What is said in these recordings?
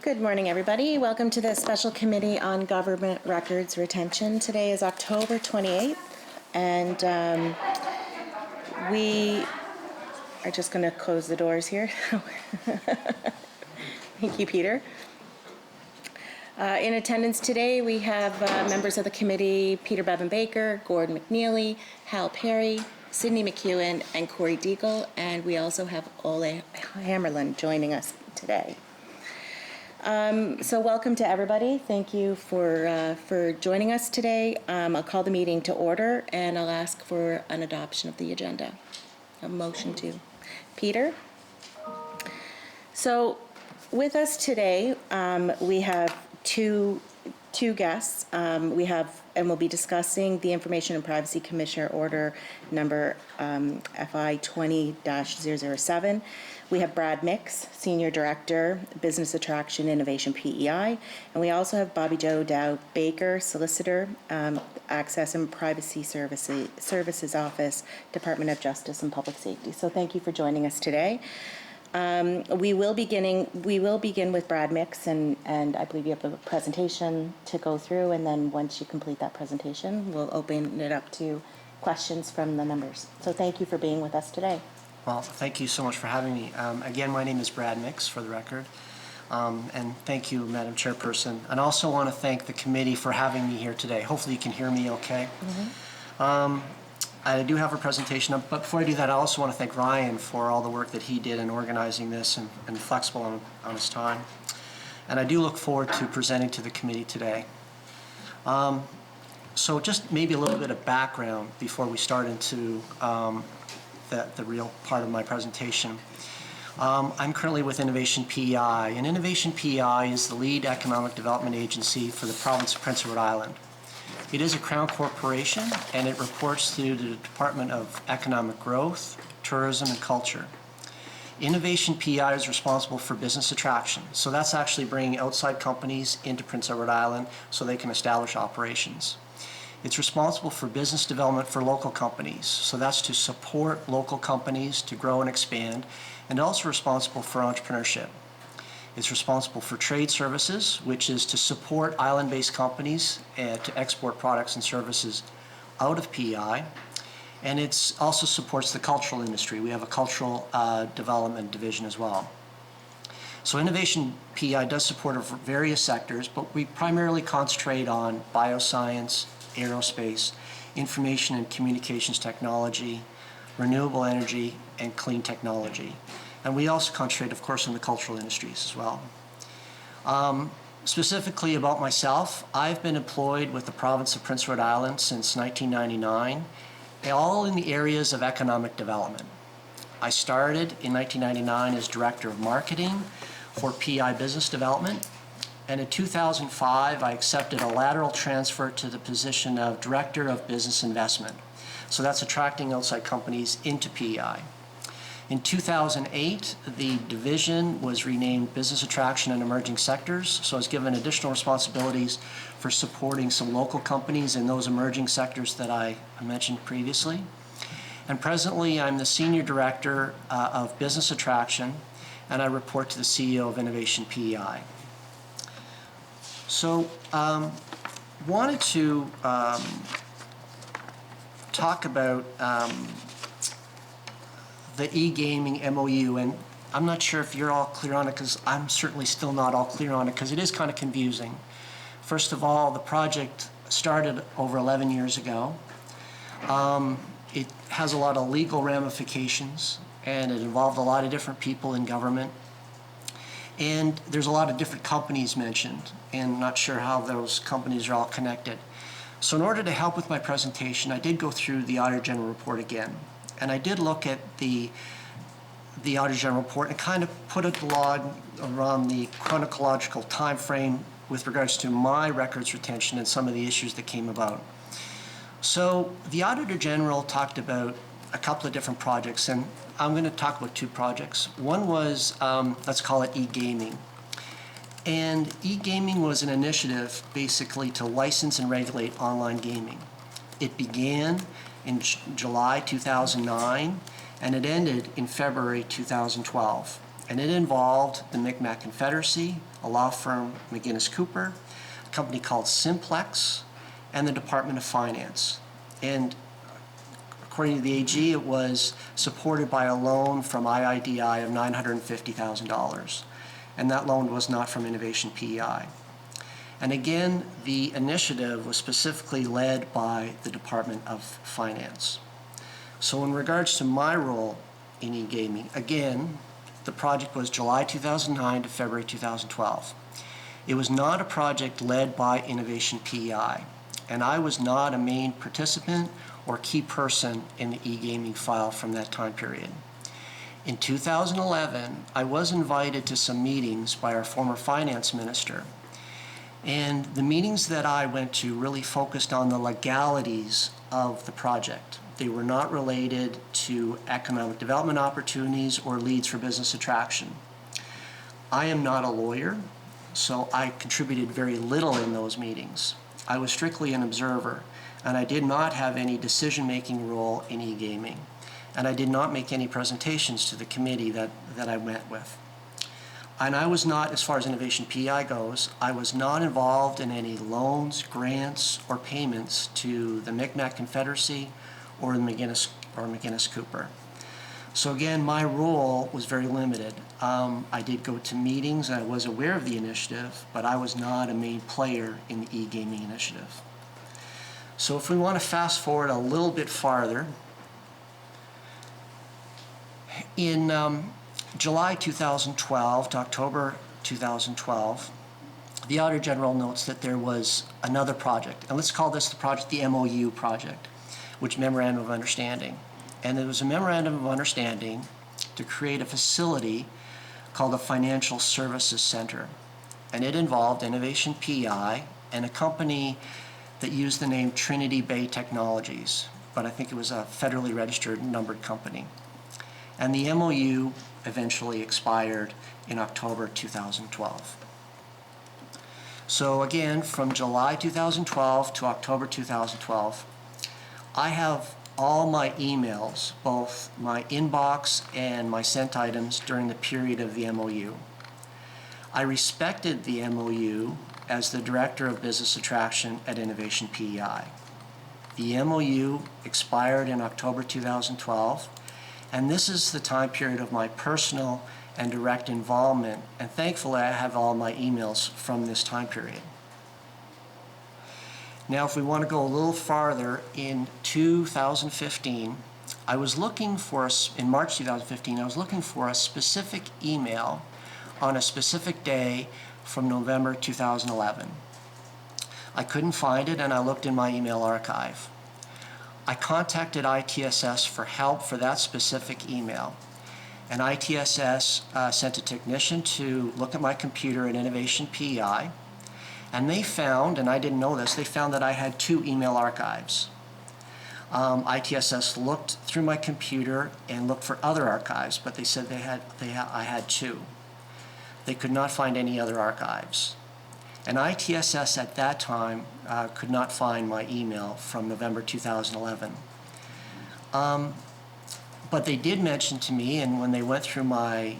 Good morning, everybody. Welcome to the Special Committee on Government Records Retention. Today is October 28th, and we are just going to close the doors here. Thank you, Peter. In attendance today, we have members of the committee, Peter Bevan-Baker, Gordon McNeely, Hal Perry, Sydney McEwen, and Corey Deagle, and we also have Ole Hammerlund joining us today. So welcome to everybody. Thank you for joining us today. I'll call the meeting to order, and I'll ask for an adoption of the agenda. A motion to. Peter? So with us today, we have two guests. We'll be discussing the Information and Privacy Commissioner Order number FI 20-007. We have Brad Mix, Senior Director, Business Attraction Innovation PEI, and we also have Bobbi-Jo Baker, Solicitor, Access and Privacy Services Office, Department of Justice and Public Safety. So thank you for joining us today. We will begin with Brad Mix, and I believe you have a presentation to go through, and then once you complete that presentation, we'll open it up to questions from the members. So thank you for being with us today. Well, thank you so much for having me. Again, my name is Brad Mix, for the record, and thank you, Madam Chairperson. And I also want to thank the committee for having me here today. Hopefully you can hear me okay. Mm-hmm. I do have a presentation, but before I do that, I also want to thank Ryan for all the work that he did in organizing this and flexible on his time. And I do look forward to presenting to the committee today. So just maybe a little bit of background before we start into the real part of my presentation. I'm currently with Innovation PEI, and Innovation PEI is the lead economic development agency for the province of Prince Edward Island. It is a Crown corporation, and it reports to the Department of Economic Growth, Tourism, and Culture. Innovation PEI is responsible for business attraction, so that's actually bringing outside companies into Prince Edward Island so they can establish operations. It's responsible for business development for local companies, so that's to support local companies to grow and expand, and also responsible for entrepreneurship. It's responsible for trade services, which is to support island-based companies to export products and services out of PEI, and it also supports the cultural industry. We have a cultural development division as well. So Innovation PEI does support various sectors, but we primarily concentrate on bioscience, aerospace, information and communications technology, renewable energy, and clean technology. And we also concentrate, of course, on the cultural industries as well. Specifically about myself, I've been employed with the province of Prince Edward Island since 1999, all in the areas of economic development. I started in 1999 as Director of Marketing for PEI Business Development, and in 2005 I accepted a lateral transfer to the position of Director of Business Investment. So that's attracting outside companies into PEI. In 2008, the division was renamed Business Attraction and Emerging Sectors, so I was given additional responsibilities for supporting some local companies in those emerging sectors that I mentioned previously. And presently, I'm the Senior Director of Business Attraction, and I report to the CEO of Innovation PEI. So, wanted to talk about the e-gaming MOU, and I'm not sure if you're all clear on it, because I'm certainly still not all clear on it, because it is kind of confusing. First of all, the project started over 11 years ago. It has a lot of legal ramifications, and it involved a lot of different people in government. And there's a lot of different companies mentioned, and I'm not sure how those companies are all connected. So in order to help with my presentation, I did go through the Auditor General report again. And I did look at the Auditor General report and kind of put a log around the chronological time frame with regards to my records retention and some of the issues that came about. So the Auditor General talked about a couple of different projects, and I'm going to talk about two projects. One was, let's call it e-gaming. And e-gaming was an initiative basically to license and regulate online gaming. It began in July 2009, and it ended in February 2012. And it involved the Micmac Confederacy, a law firm, McGinnis Cooper, a company called Simplex, and the Department of Finance. And according to the AG, it was supported by a loan from IIDI of $950,000. And that loan was not from Innovation PEI. And again, the initiative was specifically led by the Department of Finance. So in regards to my role in e-gaming, again, the project was July 2009 to February 2012. It was not a project led by Innovation PEI, and I was not a main participant or key person in the e-gaming file from that time period. In 2011, I was invited to some meetings by our former finance minister, and the meetings that I went to really focused on the legalities of the project. They were not related to economic development opportunities or leads for business attraction. I am not a lawyer, so I contributed very little in those meetings. I was strictly an observer, and I did not have any decision-making role in e-gaming, and I did not make any presentations to the committee that I met with. And I was not, as far as Innovation PEI goes, I was not involved in any loans, grants, or payments to the Micmac Confederacy or the McGinnis Cooper. So again, my role was very limited. I did go to meetings, I was aware of the initiative, but I was not a main player in the e-gaming initiative. So if we want to fast forward a little bit farther, in July 2012 to October 2012, the Auditor General notes that there was another project, and let's call this the project the MOU project, which Memorandum of Understanding. And there was a Memorandum of Understanding to create a facility called a Financial Services Center. And it involved Innovation PEI and a company that used the name Trinity Bay Technologies, but I think it was a federally registered numbered company. And the MOU eventually expired in October 2012. So again, from July 2012 to October 2012, I have all my emails, both my inbox and my sent items during the period of the MOU. I respected the MOU as the Director of Business Attraction at Innovation PEI. The MOU expired in October 2012, and this is the time period of my personal and direct involvement, and thankfully I have all my emails from this time period. Now, if we want to go a little farther, in 2015, I was looking for, in March 2015, I was looking for a specific email on a specific day from November 2011. I couldn't find it, and I looked in my email archive. I contacted ITSS for help for that specific email, and ITSS sent a technician to look at my computer at Innovation PEI. And they found, and I didn't know this, they found that I had 2 email archives. ITSS looked through my computer and looked for other archives, but they said I had 2. They could not find any other archives. And ITSS at that time could not find my email from November 2011. But they did mention to me, and when they went through my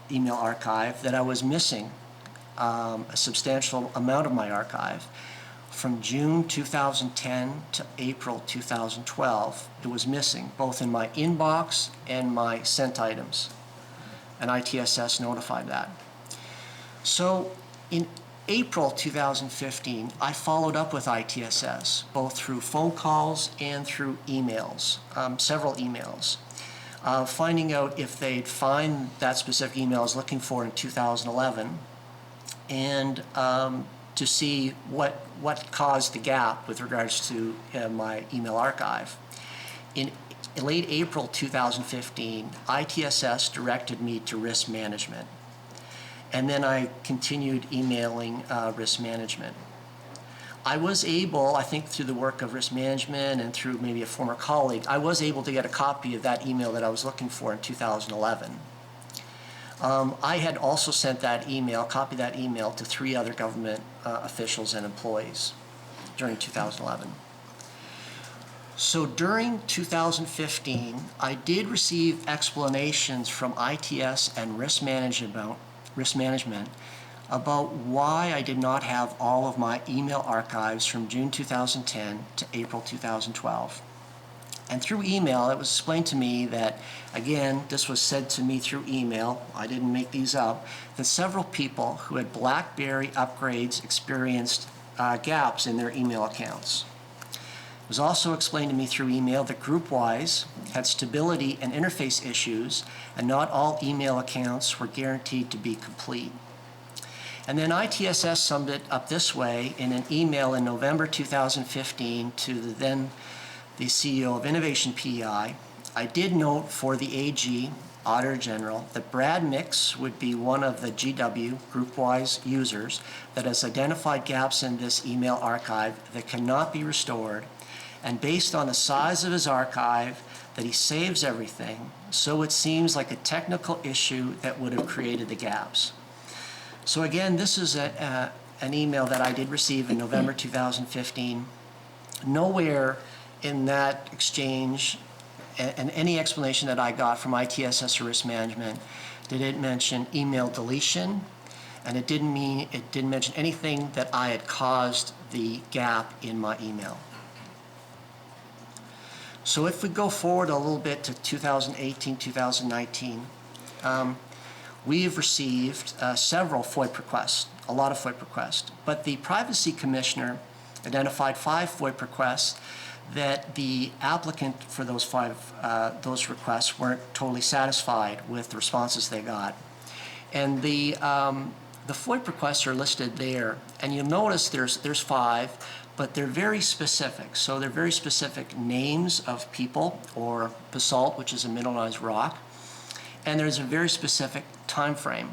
email archive, that I was missing a substantial amount of my archive. From June 2010 to April 2012, it was missing, both in my inbox and my sent items. And ITSS notified that. So in April 2015, I followed up with ITSS, both through phone calls and through emails, several emails, finding out if they'd find that specific email I was looking for in 2011, and to see what caused the gap with regards to my email archive. In late April 2015, ITSS directed me to risk management. And then I continued emailing risk management. I was able, I think through the work of risk management and through maybe a former colleague, I was able to get a copy of that email that I was looking for in 2011. I had also sent that email, copied that email to 3 other government officials and employees during 2011. So during 2015, I did receive explanations from ITS and risk management about why I did not have all of my email archives from June 2010 to April 2012. And through email, it was explained to me that, again, this was said to me through email, I didn't make these up, that several people who had BlackBerry upgrades experienced gaps in their email accounts. It was also explained to me through email that GroupWise had stability and interface issues, and not all email accounts were guaranteed to be complete. And then ITSS summed it up this way in an email in November 2015 to the CEO of Innovation PEI. I did note for the AG, Auditor General, that Brad Mix would be one of the GW, GroupWise users, that has identified gaps in this email archive that cannot be restored, and based on the size of his archive, that he saves everything, so it seems like a technical issue that would have created the gaps. So again, this is an email that I did receive in November 2015. Nowhere in that exchange and any explanation that I got from ITSS or risk management did it mention email deletion, and it didn't mention anything that I had caused the gap in my email. So if we go forward a little bit to 2018, 2019, we've received several FOIP requests, a lot of FOIP requests, but the Privacy Commissioner identified 5 FOIP requests that the applicant for those requests weren't totally satisfied with the responses they got. And the FOIP requests are listed there, and you'll notice there's 5, but they're very specific. So they're very specific names of people, or basalt, which is a mineralized rock, and there's a very specific time frame.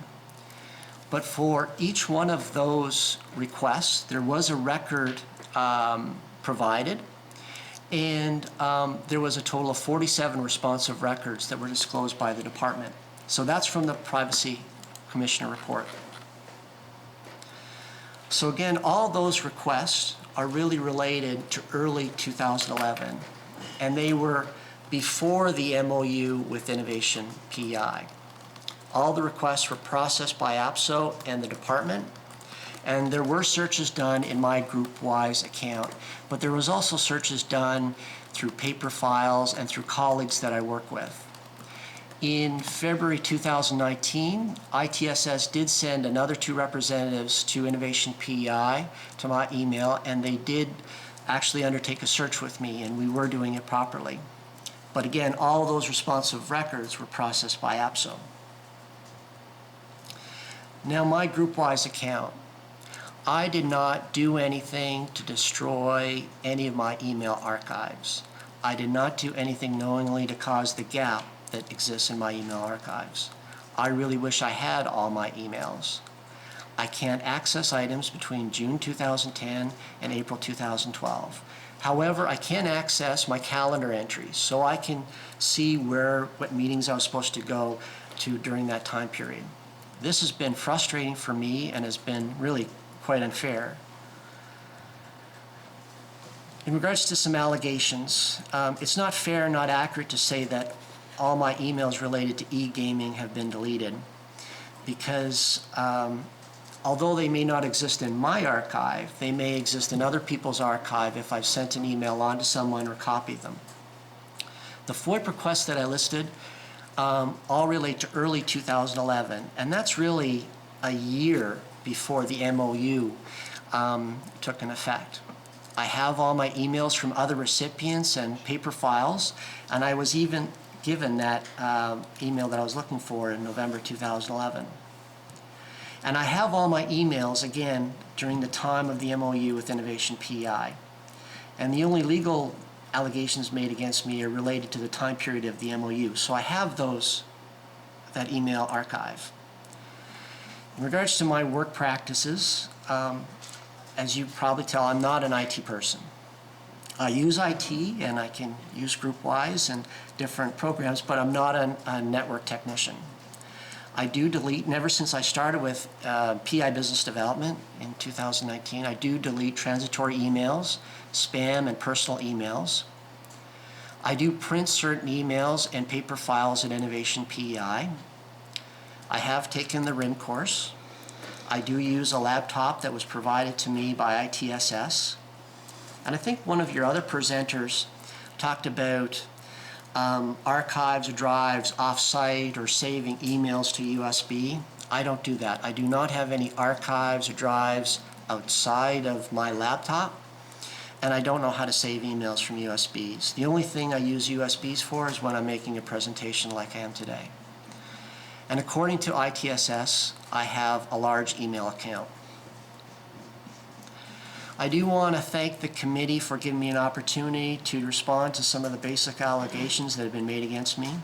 But for each one of those requests, there was a record provided, and there was a total of 47 responsive records that were disclosed by the department. So that's from the Privacy Commissioner report. So again, all those requests are really related to early 2011, and they were before the MOU with Innovation PEI. All the requests were processed by APSO and the department, and there were searches done in my GroupWise account, but there was also searches done through paper files and through colleagues that I work with. In February 2019, ITSS did send another 2 representatives to Innovation PEI to my email, and they did actually undertake a search with me, and we were doing it properly. But again, all of those responsive records were processed by APSO. Now, my GroupWise account, I did not do anything to destroy any of my email archives. I did not do anything knowingly to cause the gap that exists in my email archives. I really wish I had all my emails. I can't access items between June 2010 and April 2012. However, I can access my calendar entries, so I can see what meetings I was supposed to go to during that time period. This has been frustrating for me and has been really quite unfair. In regards to some allegations, it's not fair, not accurate to say that all my emails related to e-gaming have been deleted, because although they may not exist in my archive, they may exist in other people's archive if I've sent an email on to someone or copied them. The FOIP requests that I listed all relate to early 2011, and that's really a year before the MOU took in effect. I have all my emails from other recipients and paper files, and I was even given that email that I was looking for in November 2011. And I have all my emails, again, during the time of the MOU with Innovation PEI. And the only legal allegations made against me are related to the time period of the MOU. So I have that email archive. In regards to my work practices, as you probably tell, I'm not an IT person. I use IT, and I can use GroupWise and different programs, but I'm not a network technician. I do delete, and ever since I started with PI Business Development in 2019, I do delete transitory emails, spam, and personal emails. I do print certain emails and paper files at Innovation PEI. I have taken the RIM course. I do use a laptop that was provided to me by ITSS. And I think one of your other presenters talked about archives or drives off-site or saving emails to USB. I don't do that. I do not have any archives or drives outside of my laptop, and I don't know how to save emails from USBs. The only thing I use USBs for is when I'm making a presentation like I am today. And according to ITSS, I have a large email account. I do want to thank the committee for giving me an opportunity to respond to some of the basic allegations that have been made against me.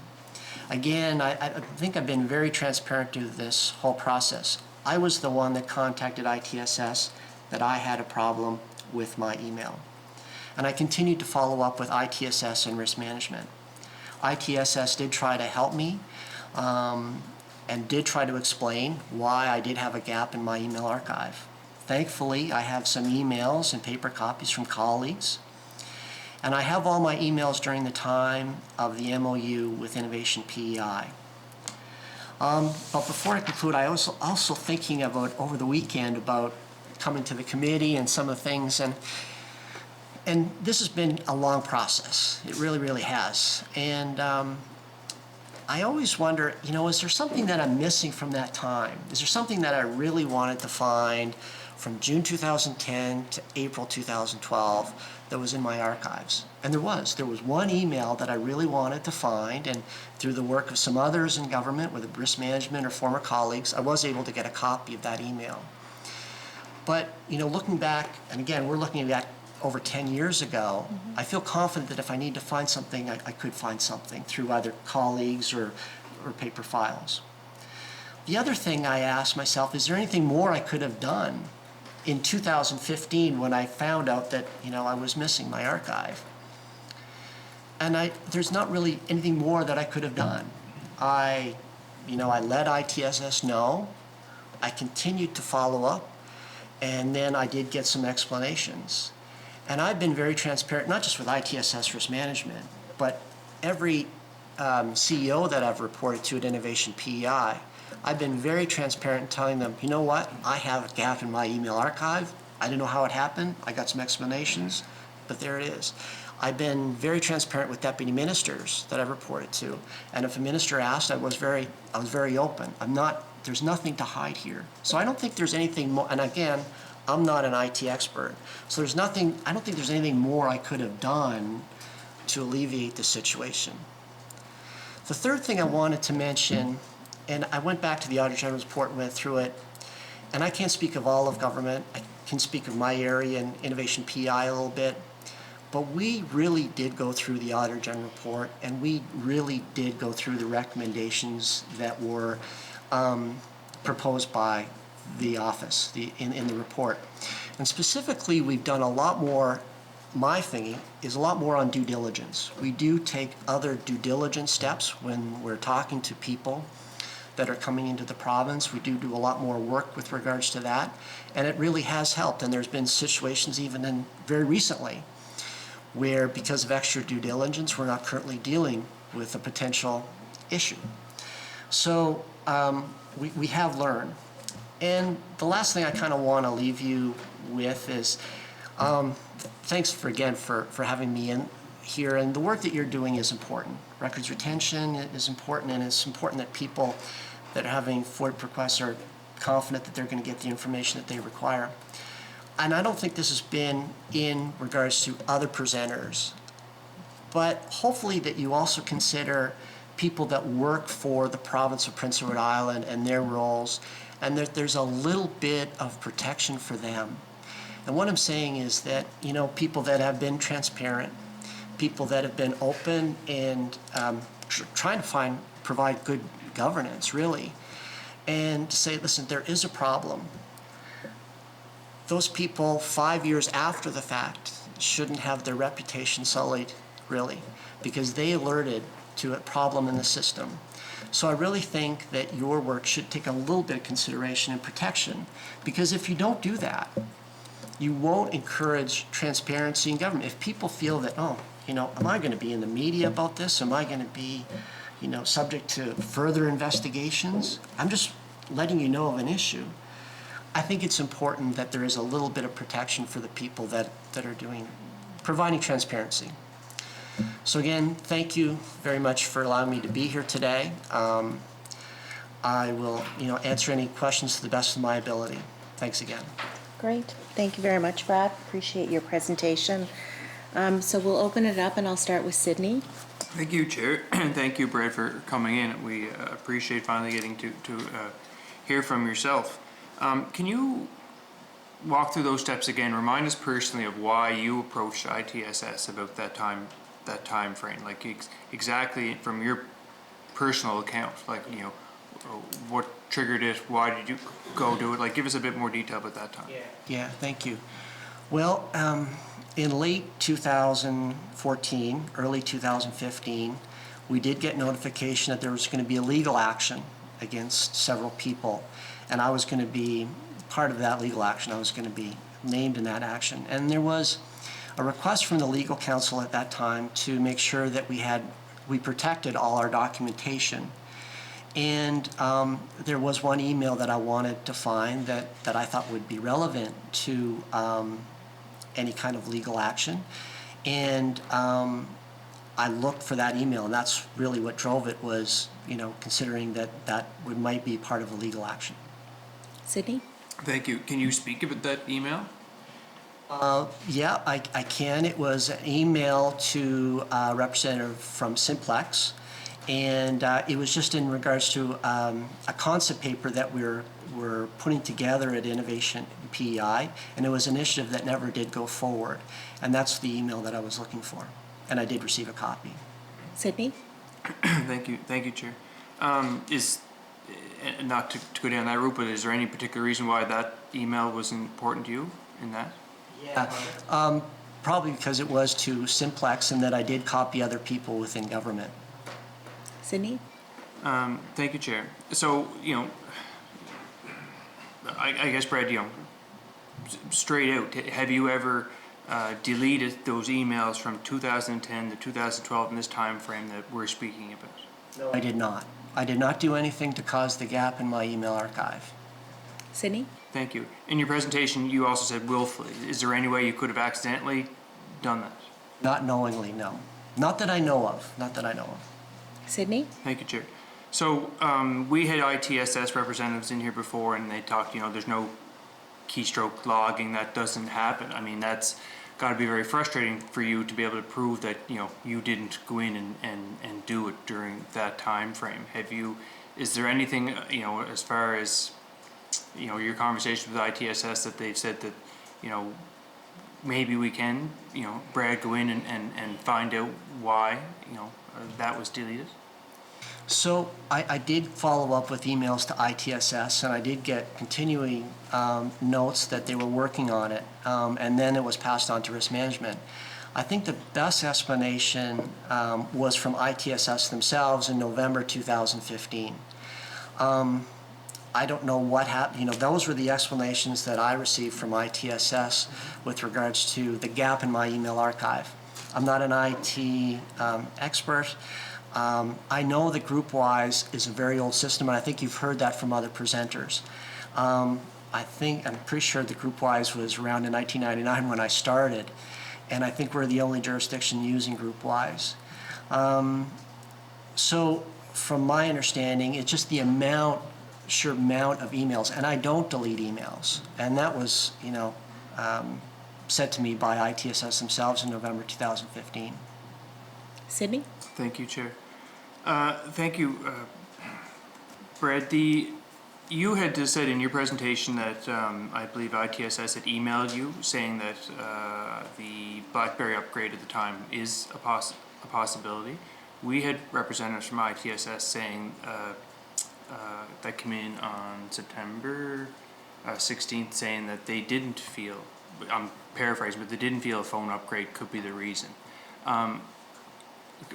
Again, I think I've been very transparent through this whole process. I was the one that contacted ITSS that I had a problem with my email. And I continued to follow up with ITSS and risk management. ITSS did try to help me and did try to explain why I did have a gap in my email archive. Thankfully, I have some emails and paper copies from colleagues. And I have all my emails during the time of the MOU with Innovation PEI. But before I conclude, I was also thinking about over the weekend about coming to the committee and some of the things, and this has been a long process. It really, really has. And I always wonder, is there something that I'm missing from that time? Is there something that I really wanted to find from June 2010 to April 2012 that was in my archives? And there was one email that I really wanted to find, and through the work of some others in government, whether risk management or former colleagues, I was able to get a copy of that email. But, looking back, and again, we're looking at over 10 years ago, I feel confident that if I need to find something, I could find something through either colleagues or paper files. The other thing I asked myself, is there anything more I could have done in 2015 when I found out that, I was missing my archive? And there's not really anything more that I could have done. I let ITSS know. I continued to follow up, and then I did get some explanations. And I've been very transparent, not just with ITSS risk management, but every CEO that I've reported to at Innovation PEI, I've been very transparent in telling them, you know what, I have a gap in my email archive. I didn't know how it happened. I got some explanations, but there it is. I've been very transparent with deputy ministers that I've reported to. And if a minister asked, I was very open. There's nothing to hide here. So I don't think there's anything more, and again, I'm not an IT expert. So I don't think there's anything more I could have done to alleviate the situation. The third thing I wanted to mention, and I went back to the Auditor General's report and went through it, and I can't speak of all of government. I can speak of my area and Innovation PEI a little bit, but we really did go through the Auditor General report, and we really did go through the recommendations that were proposed by the office in the report. And specifically, we've done a lot more. My thinking is a lot more on due diligence. We do take other due diligence steps when we're talking to people that are coming into the province. We do a lot more work with regards to that, and it really has helped. And there's been situations even very recently where, because of extra due diligence, we're not currently dealing with a potential issue. So we have learned. And the last thing I kind of want to leave you with is thanks for having me in here. And the work that you're doing is important. Records retention is important, and it's important that people that are having FOIP requests are confident that they're going to get the information that they require. And I don't think this has been in regards to other presenters, but hopefully that you also consider people that work for the province of Prince Edward Island and their roles, and that there's a little bit of protection for them. And what I'm saying is that, people that have been transparent, people that have been open and trying to provide good governance, really, and to say, listen, there is a problem. Those people, 5 years after the fact, shouldn't have their reputation sullied, really, because they alerted to a problem in the system. So I really think that your work should take a little bit of consideration and protection, because if you don't do that, you won't encourage transparency in government. If people feel that, oh, am I going to be in the media about this? Am I going to be, subject to further investigations? I'm just letting you know of an issue. I think it's important that there is a little bit of protection for the people that are providing transparency. So again, thank you very much for allowing me to be here today. I will, answer any questions to the best of my ability. Thanks again. Great. Thank you very much, Brad. Appreciate your presentation. So we'll open it up, and I'll start with Sydney. Thank you, Chair, and thank you, Brad, for coming in. We appreciate finally getting to hear from yourself. Can you walk through those steps again? Remind us personally of why you approached ITSS about that time frame, like exactly from your personal account, like what triggered it, why did you go do it? Like, give us a bit more detail about that time. Yeah, thank you. Well, in late 2014, early 2015, we did get notification that there was going to be a legal action against several people, and I was going to be part of that legal action. I was going to be named in that action. And there was a request from the legal counsel at that time to make sure that we protected all our documentation. And there was one email that I wanted to find that I thought would be relevant to any kind of legal action. And I looked for that email, and that's really what drove it, was, considering that might be part of a legal action. Sydney? Thank you. Can you speak about that email? Yeah, I can. It was an email to a representative from Simplex, and it was just in regards to a concept paper that we're putting together at Innovation PEI, and it was an initiative that never did go forward, and that's the email that I was looking for, and I did receive a copy. Sydney? Thank you, Chair. Not to go down that route, but is there any particular reason why that email was important to you in that? Yeah. Probably because it was to Simplex, and that I did copy other people within government. Sydney? Thank you, Chair. So, I guess, Brad, straight out, have you ever deleted those emails from 2010 to 2012 in this time frame that we're speaking about? No, I did not. I did not do anything to cause the gap in my email archive. Sydney? Thank you. In your presentation, you also said willfully. Is there any way you could have accidentally done that? Not knowingly, no. Not that I know of. Sydney? Thank you, Chair. So we had ITSS representatives in here before, and they talked, there's no keystroke logging. That doesn't happen. I mean, that's got to be very frustrating for you to be able to prove that, you didn't go in and do it during that time frame. Is there anything, as far as, your conversation with ITSS, that they've said that, maybe we can, Brad, go in and find out why, that was deleted? So I did follow up with emails to ITSS, and I did get continuing notes that they were working on it, and then it was passed on to risk management. I think the best explanation was from ITSS themselves in November 2015. I don't know what happened. Those were the explanations that I received from ITSS with regards to the gap in my email archive. I'm not an IT expert. I know that GroupWise is a very old system, and I think you've heard that from other presenters. I'm pretty sure that GroupWise was around in 1999 when I started, and I think we're the only jurisdiction using GroupWise. So from my understanding, it's just the sheer amount of emails, and I don't delete emails, and that was, said to me by ITSS themselves in November 2015. Sydney? Thank you, Chair. Thank you, Brad. You had just said in your presentation that I believe ITSS had emailed you saying that the BlackBerry upgrade at the time is a possibility. We had representatives from ITSS saying that came in on September 16th saying that they didn't feel, I'm paraphrasing, but they didn't feel a phone upgrade could be the reason.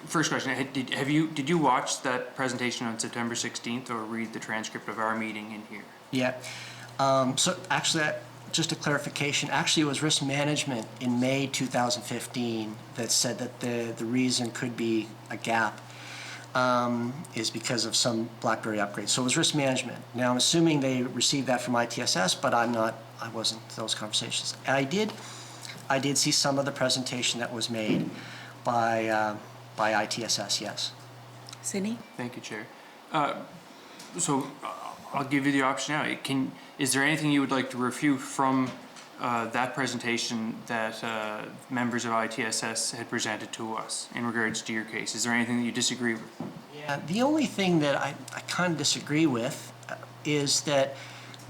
First question, did you watch that presentation on September 16th or read the transcript of our meeting in here? Yeah. So actually, just a clarification, actually it was risk management in May 2015 that said that the reason could be a gap is because of some BlackBerry upgrades. So it was risk management. Now I'm assuming they received that from ITSS, but I wasn't those conversations. I did see some of the presentation that was made by ITSS, yes. Sydney? Thank you, Chair. So I'll give you the option now. Is there anything you would like to refute from that presentation that members of ITSS had presented to us in regards to your case? Is there anything that you disagree with? Yeah, the only thing that I kind of disagree with is that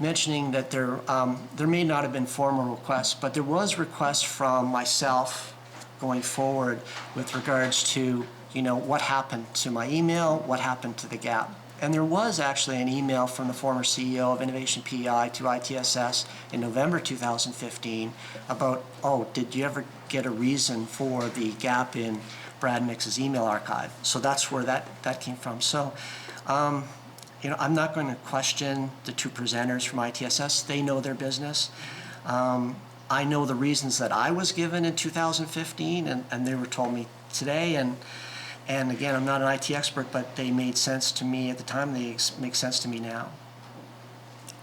mentioning that there may not have been formal requests, but there was requests from myself going forward with regards to, what happened to my email, what happened to the gap. And there was actually an email from the former CEO of Innovation PEI to ITSS in November 2015 about, did you ever get a reason for the gap in Brad Mix's email archive? So that's where that came from. So, I'm not going to question the two presenters from ITSS. They know their business. I know the reasons that I was given in 2015, and they were told me today. And again, I'm not an IT expert, but they made sense to me at the time. They make sense to me now.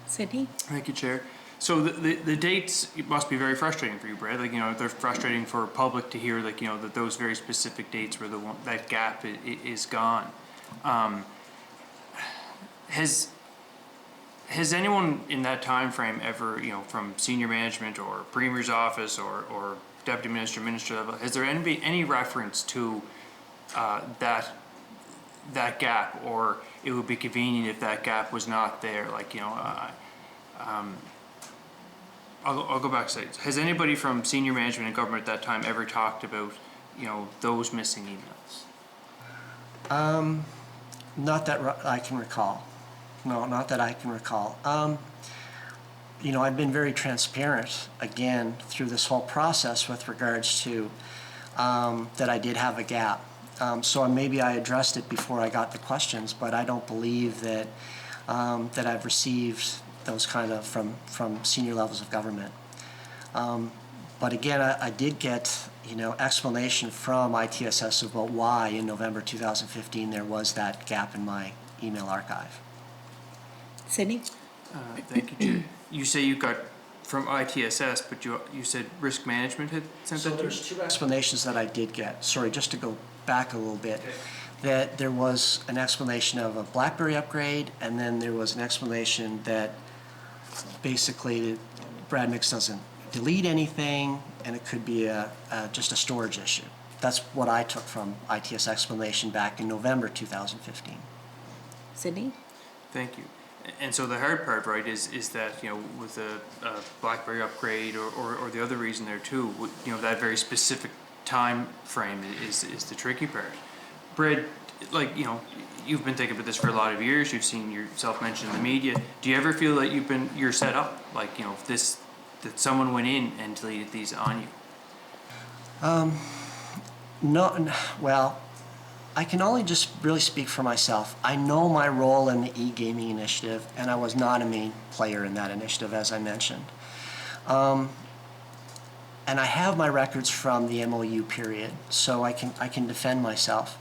Sydney? Thank you, Chair. So the dates must be very frustrating for you, Brad. They're frustrating for public to hear, that those very specific dates where that gap is gone. Has anyone in that time frame ever, from senior management or Premier's office or Deputy Minister level, has there been any reference to that gap, or it would be convenient if that gap was not there? I'll go back to say, has anybody from senior management and government at that time ever talked about, those missing emails? Not that I can recall. No, not that I can recall. I've been very transparent, again, through this whole process with regards to that I did have a gap. So maybe I addressed it before I got the questions, but I don't believe that I've received those kind of from senior levels of government. But again, I did get explanation from ITSS about why in November 2015 there was that gap in my email archive. Sydney? Thank you, Chair. You say you got from ITSS, but you said risk management had sent So that to you? there's two explanations that I did get. Sorry, just to go back a little bit. That there was an explanation of a BlackBerry upgrade, and then there was an explanation that basically Brad Mix doesn't delete anything, and it could be just a storage issue. That's what I took from ITS explanation back in November 2015. Sydney? Thank you. And so the hard part, right, is that, with a BlackBerry upgrade or the other reason there too, that very specific time frame is the tricky part. Brad, you've been thinking about this for a lot of years. You've seen yourself mentioned in the media. Do you ever feel that you're set up, that someone went in and deleted these on you? No, well, I can only just really speak for myself. I know my role in the e-gaming initiative, and I was not a main player in that initiative, as I mentioned. And I have my records from the MOU period, so I can defend myself.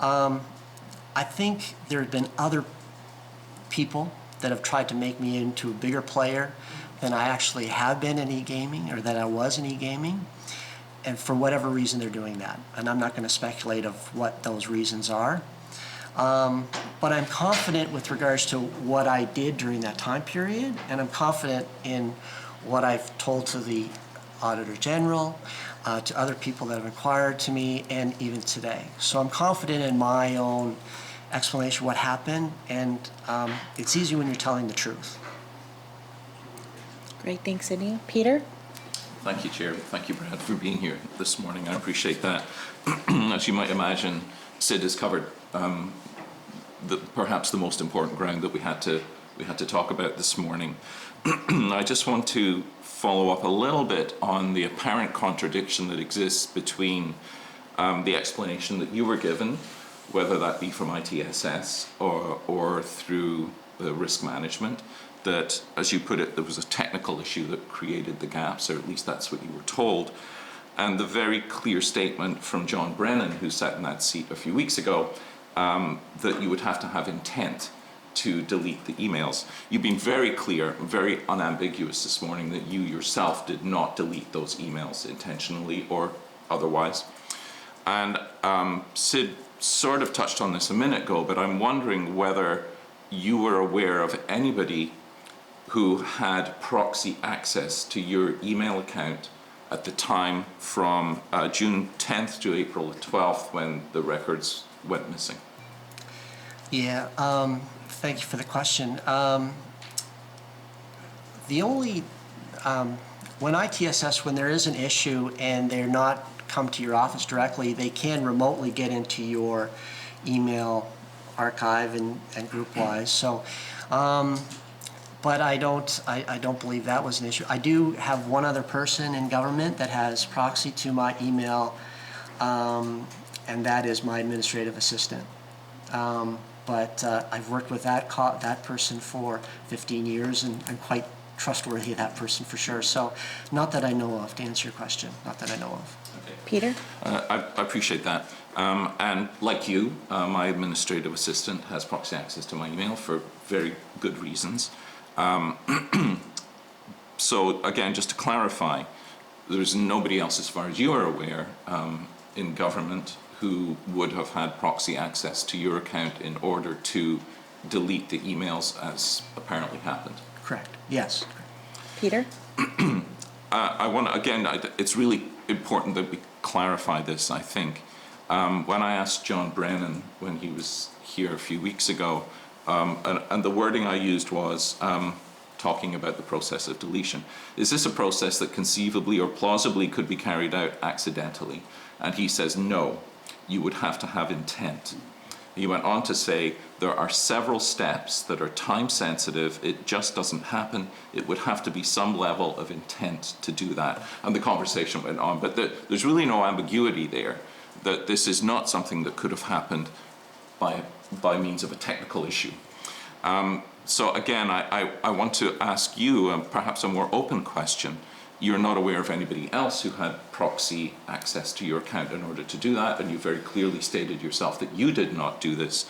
I think there have been other people that have tried to make me into a bigger player than I actually have been in e-gaming, or that I was in e-gaming. And for whatever reason, they're doing that. And I'm not going to speculate of what those reasons are. But I'm confident with regards to what I did during that time period, and I'm confident in what I've told to the Auditor General, to other people that have inquired to me, and even today. So I'm confident in my own explanation of what happened, and it's easy when you're telling the truth. Great, thanks, Sydney. Peter? Thank you, Chair. Thank you, Brad, for being here this morning. I appreciate that. As you might imagine, Sid has covered perhaps the most important ground that we had to talk about this morning. I just want to follow up a little bit on the apparent contradiction that exists between the explanation that you were given whether that be from ITSS or through risk management, that, as you put it, there was a technical issue that created the gaps, or at least that's what you were told. And the very clear statement from John Brennan, who sat in that seat a few weeks ago, that you would have to have intent to delete the emails. You've been very clear, very unambiguous this morning that you yourself did not delete those emails intentionally or otherwise. And Sid sort of touched on this a minute ago, but I'm wondering whether you were aware of anybody who had proxy access to your email account at the time from June 10th to April 12th when the records went missing. Yeah, thank you for the question. The only, when ITSS, when there is an issue and they're not come to your office directly, they can remotely get into your email archive and group-wise. So, but I don't believe that was an issue. I do have one other person in government that has proxy to my email, and that is my administrative assistant. But I've worked with that person for 15 years, and I'm quite trustworthy of that person for sure. So, not that I know of, to answer your question, not that I know of. Okay. Peter? I appreciate that. And like you, my administrative assistant has proxy access to my email for very good reasons. So again, just to clarify, there's nobody else, as far as you are aware, in government who would have had proxy access to your account in order to delete the emails as apparently happened. Correct. Yes. Peter? I want to, again, it's really important that we clarify this, I think. When I asked John Brennan when he was here a few weeks ago, and the wording I used was talking about the process of deletion. Is this a process that conceivably or plausibly could be carried out accidentally? And he says, no, you would have to have intent. He went on to say, there are several steps that are time sensitive. It just doesn't happen. It would have to be some level of intent to do that. And the conversation went on, but there's really no ambiguity there, that this is not something that could have happened by means of a technical issue. So again, I want to ask you perhaps a more open question. You're not aware of anybody else who had proxy access to your account in order to do that, and you very clearly stated yourself that you did not do this.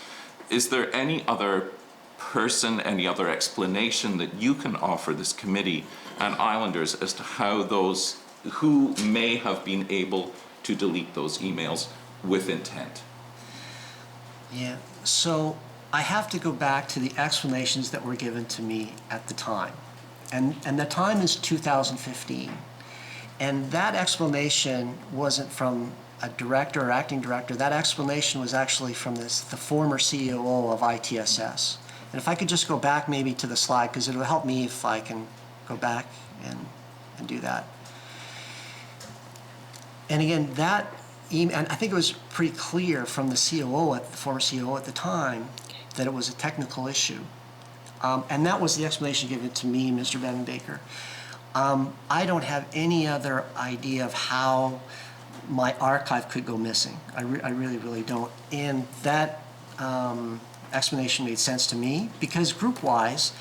Is there any other person, any other explanation that you can offer this committee and Islanders as to how those who may have been able to delete those emails with intent? Yeah, so I have to go back to the explanations that were given to me at the time. And the time is 2015. And that explanation wasn't from a director or acting director. That explanation was actually from the former CEO of ITSS. And if I could just go back maybe to the slide, because it'll help me if I can go back and do that. And again, that email, and I think it was pretty clear from the COO, the former COO at the time, that it was a technical issue. And that was the explanation given to me, Mr. Baker. I don't have any other idea of how my archive could go missing. I really, really don't. And that explanation made sense to me because group-wise,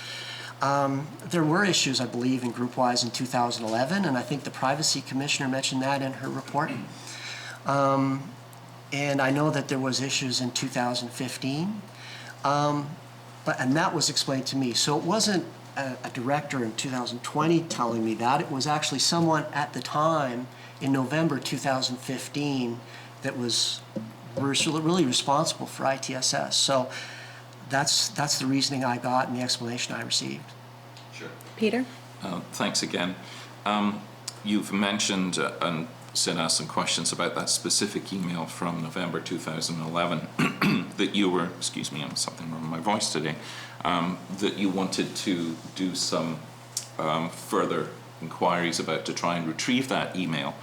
there were issues, I believe, in group-wise in 2011, and I think the Privacy Commissioner mentioned that in her report. And I know that there was issues in 2015. And that was explained to me. So it wasn't a director in 2020 telling me that. It was actually someone at the time in November 2015 that was really responsible for ITSS. So that's the reasoning I got and the explanation I received. Sure. Peter? Thanks again. You've mentioned and Sid asked some questions about that specific email from November 2011 that you were, excuse me, I'm something wrong with my voice today, that you wanted to do some further inquiries about to try and retrieve that email.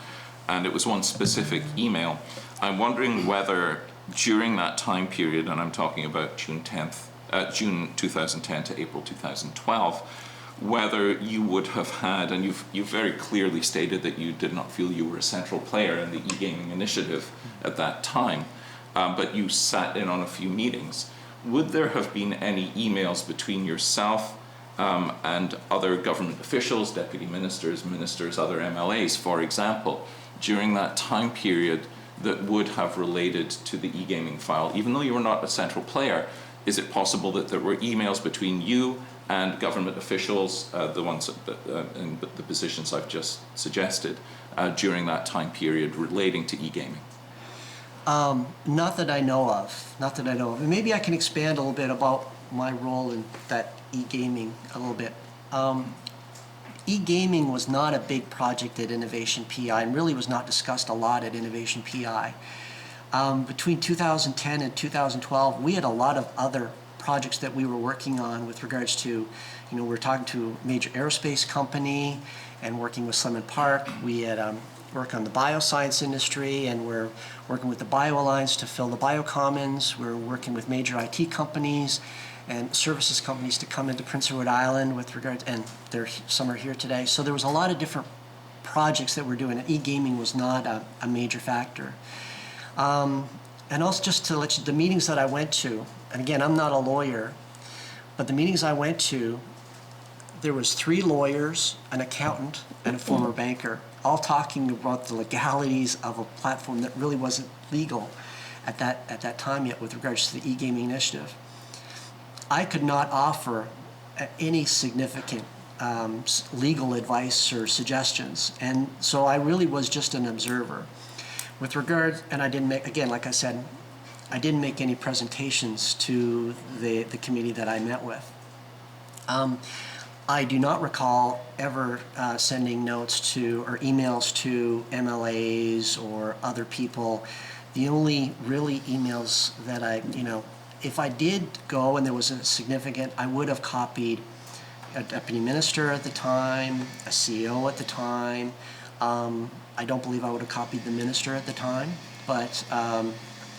And it was one specific email. I'm wondering whether during that time period, and I'm talking about June 2010 to April 2012, whether you would have had, and you've very clearly stated that you did not feel you were a central player in the e-gaming initiative at that time, but you sat in on a few meetings. Would there have been any emails between yourself and other government officials, deputy ministers, ministers, other MLAs, for example, during that time period that would have related to the e-gaming file? Even though you were not a central player, is it possible that there were emails between you and government officials, the ones in the positions I've just suggested, during that time period relating to e-gaming? Not that I know of. Not that I know of. And maybe I can expand a little bit about my role in that e-gaming a little bit. E-gaming was not a big project at Innovation PI and really was not discussed a lot at Innovation PI. Between 2010 and 2012, we had a lot of other projects that we were working on with regards to, we were talking to a major aerospace company and working with Slim Park. We had work on the bioscience industry, and we're working with the Bio Alliance to fill the biocommons. We're working with major IT companies and services companies to come into Prince Edward Island with regards, and some are here today. So there was a lot of different projects that we're doing, and e-gaming was not a major factor. And also just to let you, the meetings that I went to, and again, I'm not a lawyer, but the meetings I went to, there was 3 lawyers, an accountant, and a former banker, all talking about the legalities of a platform that really wasn't legal at that time yet with regards to the e-gaming initiative. I could not offer any significant legal advice or suggestions, and so I really was just an observer. With regard, and I didn't make, again, like I said, I didn't make any presentations to the committee that I met with. I do not recall ever sending notes to or emails to MLAs or other people. The only really emails that if I did go and there was a significant, I would have copied a deputy minister at the time, a CEO at the time. I don't believe I would have copied the minister at the time, but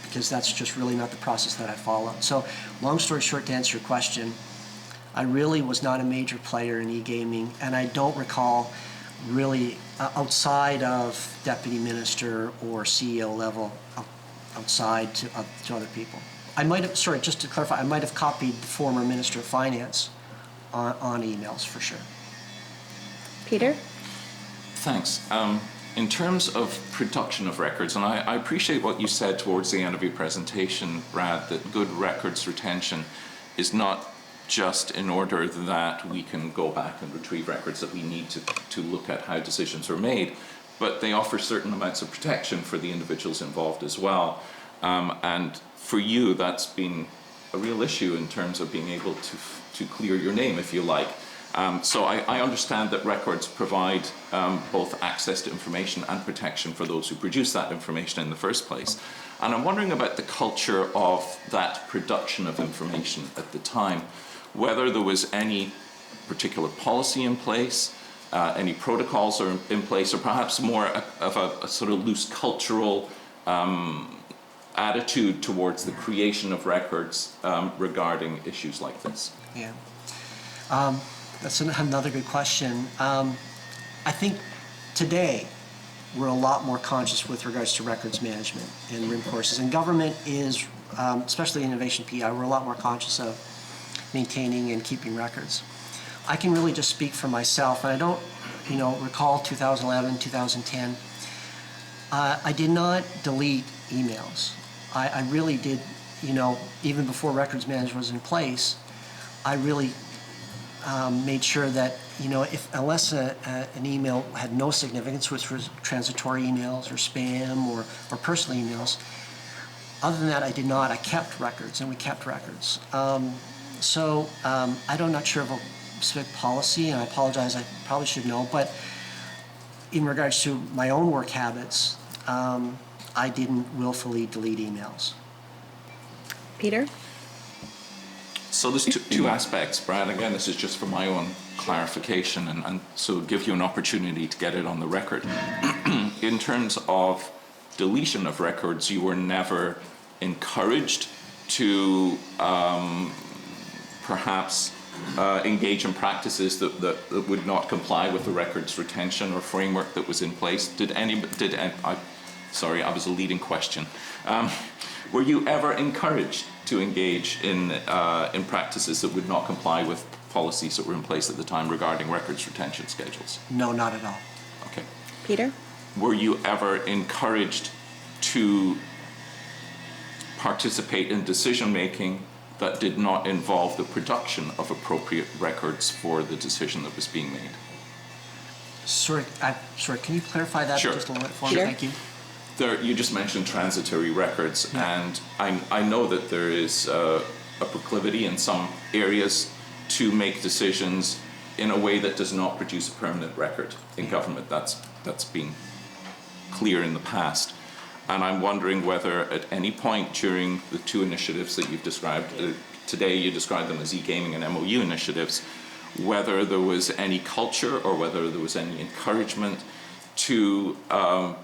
because that's just really not the process that I followed. So long story short, to answer your question, I really was not a major player in e-gaming, and I don't recall really outside of deputy minister or CEO level outside to other people. I might have, sorry, just to clarify, I might have copied the former Minister of Finance on emails for sure. Peter? Thanks. In terms of production of records, and I appreciate what you said towards the end of your presentation, Brad, that good records retention is not just in order that we can go back and retrieve records that we need to look at how decisions are made, but they offer certain amounts of protection for the individuals involved as well. And for you, that's been a real issue in terms of being able to clear your name, if you like. So I understand that records provide both access to information and protection for those who produce that information in the first place. And I'm wondering about the culture of that production of information at the time, whether there was any particular policy in place, any protocols are in place, or perhaps more of a sort of loose cultural attitude towards the creation of records regarding issues like this. Yeah. That's another good question. I think today we're a lot more conscious with regards to records management and RIM courses, and government is, especially Innovation PI, we're a lot more conscious of maintaining and keeping records. I can really just speak for myself, and I don't, recall 2011, 2010. I did not delete emails. I really did, even before records management was in place, I really made sure that, unless an email had no significance, which was transitory emails or spam or personal emails, other than that, I kept records, and we kept records. I'm not sure of a specific policy, and I apologize, I probably should know, but in regards to my own work habits, I didn't willfully delete emails. Peter? So there's two aspects, Brad. Again, this is just for my own clarification, and so give you an opportunity to get it on the record. In terms of deletion of records, you were never encouraged to perhaps engage in practices that would not comply with the records retention or framework that was in place. Sorry, I was a leading question. Were you ever encouraged to engage in practices that would not comply with policies that were in place at the time regarding records retention schedules? No, not at all. Okay. Peter? Were you ever encouraged to participate in decision-making that did not involve the production of appropriate records for the decision that was being made? Sorry, can you clarify that Sure. just a little bit for me? Peter? Thank you. You just mentioned transitory records, and I know that there is a proclivity in some areas to make decisions in a way that does not produce a permanent record in government. That's been clear in the past. And I'm wondering whether at any point during the two initiatives that you've described, today you described them as e-gaming and MOU initiatives, whether there was any culture or whether there was any encouragement to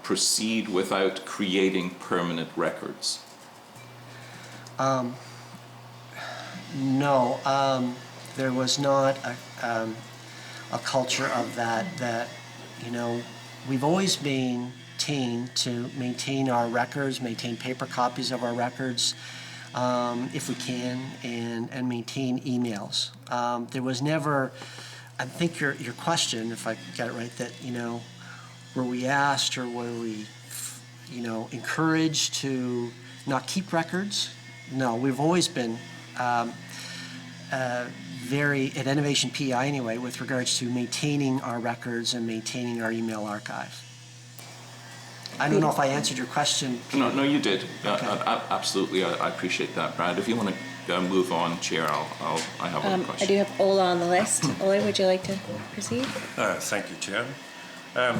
proceed without creating permanent records. No, there was not a culture of that, we've always maintained to maintain our records, maintain paper copies of our records, if we can, and maintain emails. There was never, I think your question, if I got it right, that, were we asked or were we, encouraged to not keep records? No, we've always been very, at Innovation PI anyway, with regards to maintaining our records and maintaining our email archive. I don't know if I answered your question, Peter. No, you did. Okay. Absolutely, I appreciate that, Brad. If you want to move on, Chair, I have one I question. do have Ola on the list. Ola, would you like to proceed? Thank you, Chair. I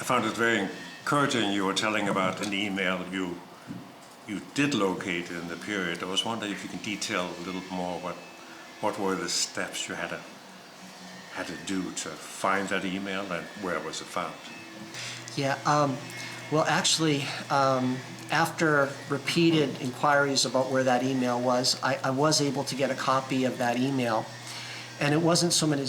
found it very encouraging you were telling about an email you did locate in the period. I was wondering if you can detail a little more what were the steps you had to do to find that email and where was it found? Yeah, well, actually, after repeated inquiries about where that email was, I was able to get a copy of that email. And it wasn't so many,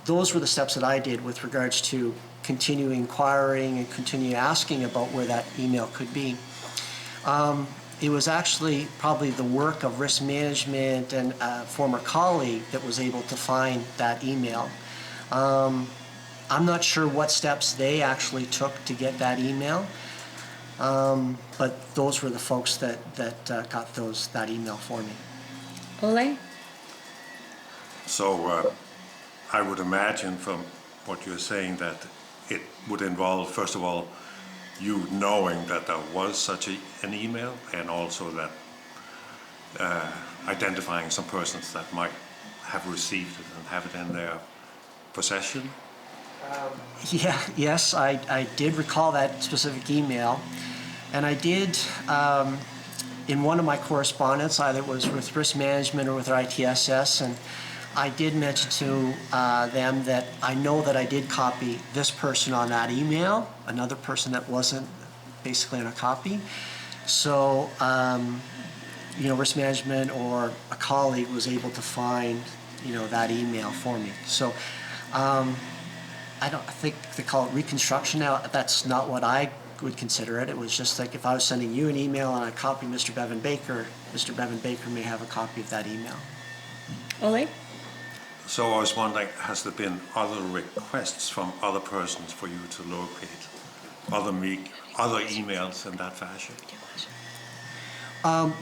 those were the steps that I did with regards to continue inquiring and continue asking about where that email could be. It was actually probably the work of risk management and a former colleague that was able to find that email. I'm not sure what steps they actually took to get that email, but those were the folks that got that email for me. Ole? So I would imagine from what you're saying that it would involve, first of all, you knowing that there was such an email, and also that identifying some persons that might have received it and have it in their possession. Yes, I did recall that specific email, and I did, in one of my correspondence, either it was with risk management or with our ITSS, and I did mention to them that I know that I did copy this person on that email, another person that wasn't basically on a copy. So, risk management or a colleague was able to find, that email for me. So, I think they call it reconstruction now. That's not what I would consider it. It was just like if I was sending you an email and I copy Mr. Bevan Baker, Mr. Bevan Baker may have a copy of that email. Ole? So I was wondering, has there been other requests from other persons for you to locate other emails in that fashion?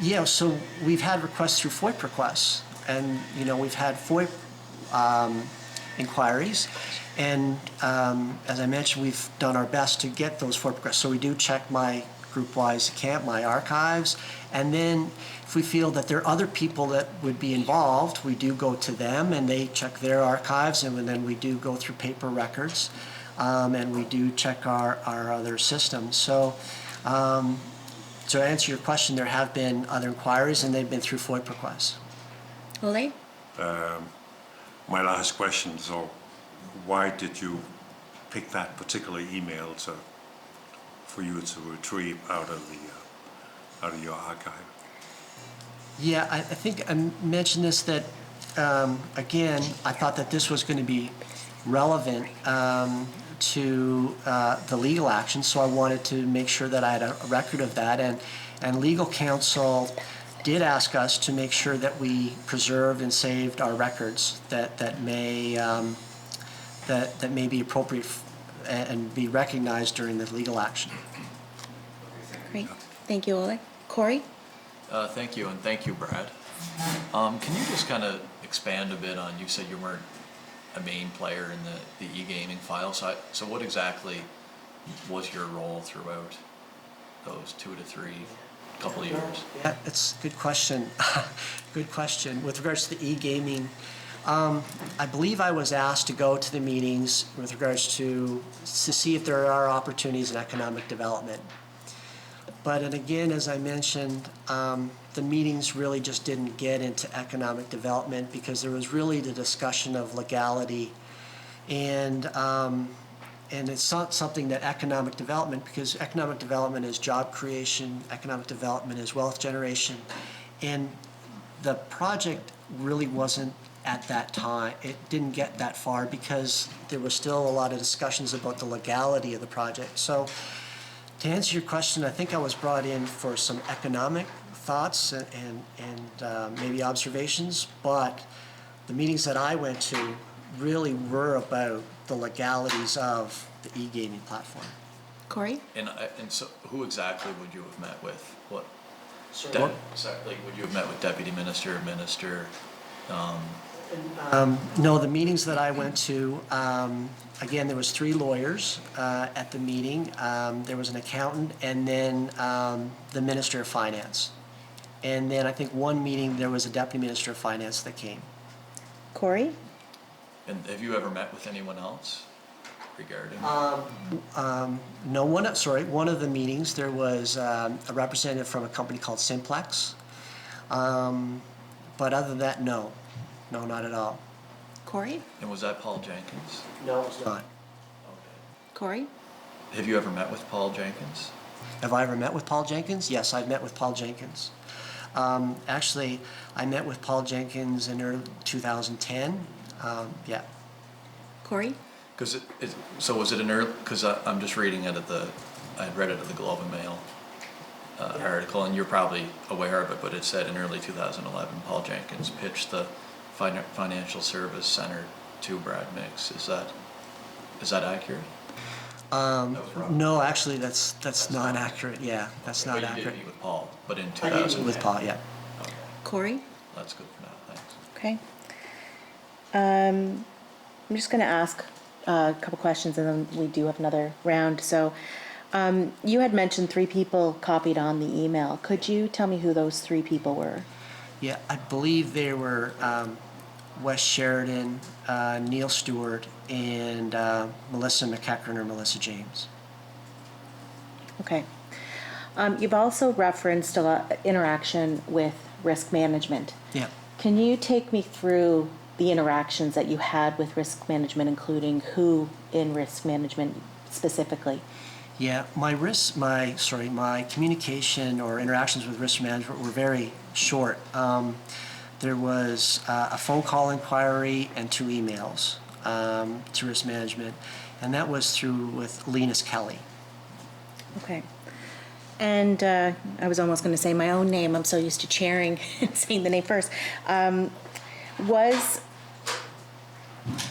Yeah, so we've had requests through FOIP requests, and we've had FOIP inquiries, and as I mentioned, we've done our best to get those FOIP requests. So we do check my group-wise account, my archives, and then if we feel that there are other people that would be involved, we do go to them and they check their archives, and then we do go through paper records, and we do check our other systems. So to answer your question, there have been other inquiries and they've been through FOIP requests. Ole? My last question, so why did you pick that particular email for you to retrieve out of your archive? Yeah, I think I mentioned this, that, again, I thought that this was going to be relevant to the legal action, so I wanted to make sure that I had a record of that. And legal counsel did ask us to make sure that we preserved and saved our records that may be appropriate and be recognized during the legal action. Great. Thank you, Ole. Corey? Thank you, and thank you, Brad. Can you just kind of expand a bit on, you said you weren't a main player in the e-gaming file, so what exactly was your role throughout those 2 to 3 couple of years? Yeah, it's a good question. Good question. With regards to the e-gaming, I believe I was asked to go to the meetings with regards to see if there are opportunities in economic development. But and again, as I mentioned, the meetings really just didn't get into economic development because there was really the discussion of legality, and it's not something that economic development, because economic development is job creation, economic development is wealth generation, and the project really wasn't at that time. It didn't get that far because there was still a lot of discussions about the legality of the project. So to answer your question, I think I was brought in for some economic thoughts and maybe observations, but the meetings that I went to really were about the legalities of the e-gaming platform. Corey? And so who exactly would you have met with? What? What? Like, would you have met with deputy minister, minister? No, the meetings that I went to, again, there was 3 lawyers at the meeting. There was an accountant, and then the Minister of Finance. And then I think one meeting, there was a Deputy Minister of Finance that came. Corey? And have you ever met with anyone else regarding? No, one of the meetings, there was a representative from a company called Simplex. But other than that, no, not at all. Corey? And was that Paul Jenkins? No, it's not. Corey? Have you ever met with Paul Jenkins? Have I ever met with Paul Jenkins? Yes, I've met with Paul Jenkins. Actually, I met with Paul Jenkins in early 2010. Yeah. Corey? So was it an early, because I'm just reading it I had read it at the Globe and Mail article, and you're probably aware of it, but it said in early 2011, Paul Jenkins pitched the financial service center to Brad Mix. Is that accurate? That was wrong. No, actually, that's not accurate. Yeah, that's not But you accurate. did meet with Paul, but in I did 2010. meet with Paul, yeah. Okay, Corey? that's good for now, thanks. Okay. I'm just going to ask a couple questions, and then we do have another round. So you had mentioned 3 people copied on the email. Could you tell me who those 3 people were? Yeah, I believe they were Wes Sheridan, Neil Stewart, and Melissa McEachern or Melissa James. Okay. You've also referenced a lot interaction with risk management. Yeah. Can you take me through the interactions that you had with risk management, including who in risk management specifically? Yeah, my communication or interactions with risk management were very short. There was a phone call inquiry and 2 emails to risk management, and that was with Linus Kelly. Okay. And I was almost going to say my own name. I'm so used to chairing and saying the name first. Was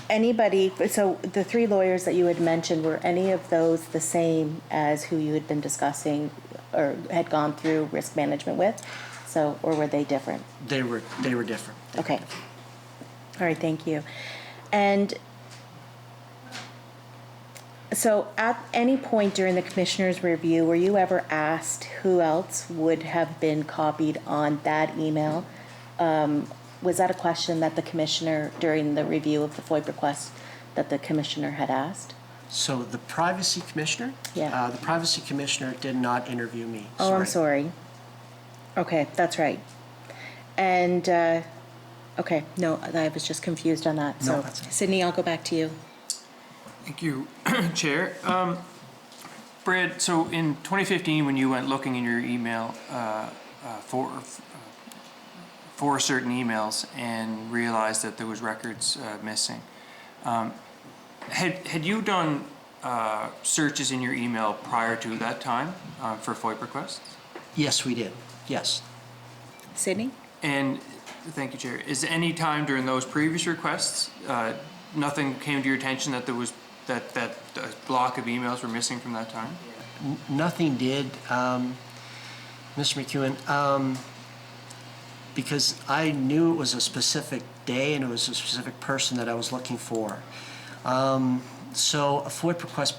anybody, so the 3 lawyers that you had mentioned, were any of those the same as who you had been discussing or had gone through risk management with? So, or were they different? They were different. Okay. All right, thank you. And so at any point during the commissioner's review, were you ever asked who else would have been copied on that email? Was that a question that the commissioner, during the review of the FOIP request, that the commissioner had asked? So the privacy commissioner? Yeah. The privacy commissioner did not interview me. Oh, I'm sorry. Okay, that's right. And, okay, no, I was just confused on that. No, So, that's it. Sydney, I'll go back to you. Thank you, Chair. Brad, so in 2015, when you went looking in your email for certain emails and realized that there was records missing, had you done searches in your email prior to that time for FOIP requests? Yes, we did. Yes. Sydney? And, thank you, Chair, is any time during those previous requests, nothing came to your attention that there was, that a block of emails were missing from that time? Nothing did, Mr. McEwen, because I knew it was a specific day and it was a specific person that I was looking for. So a FOIP request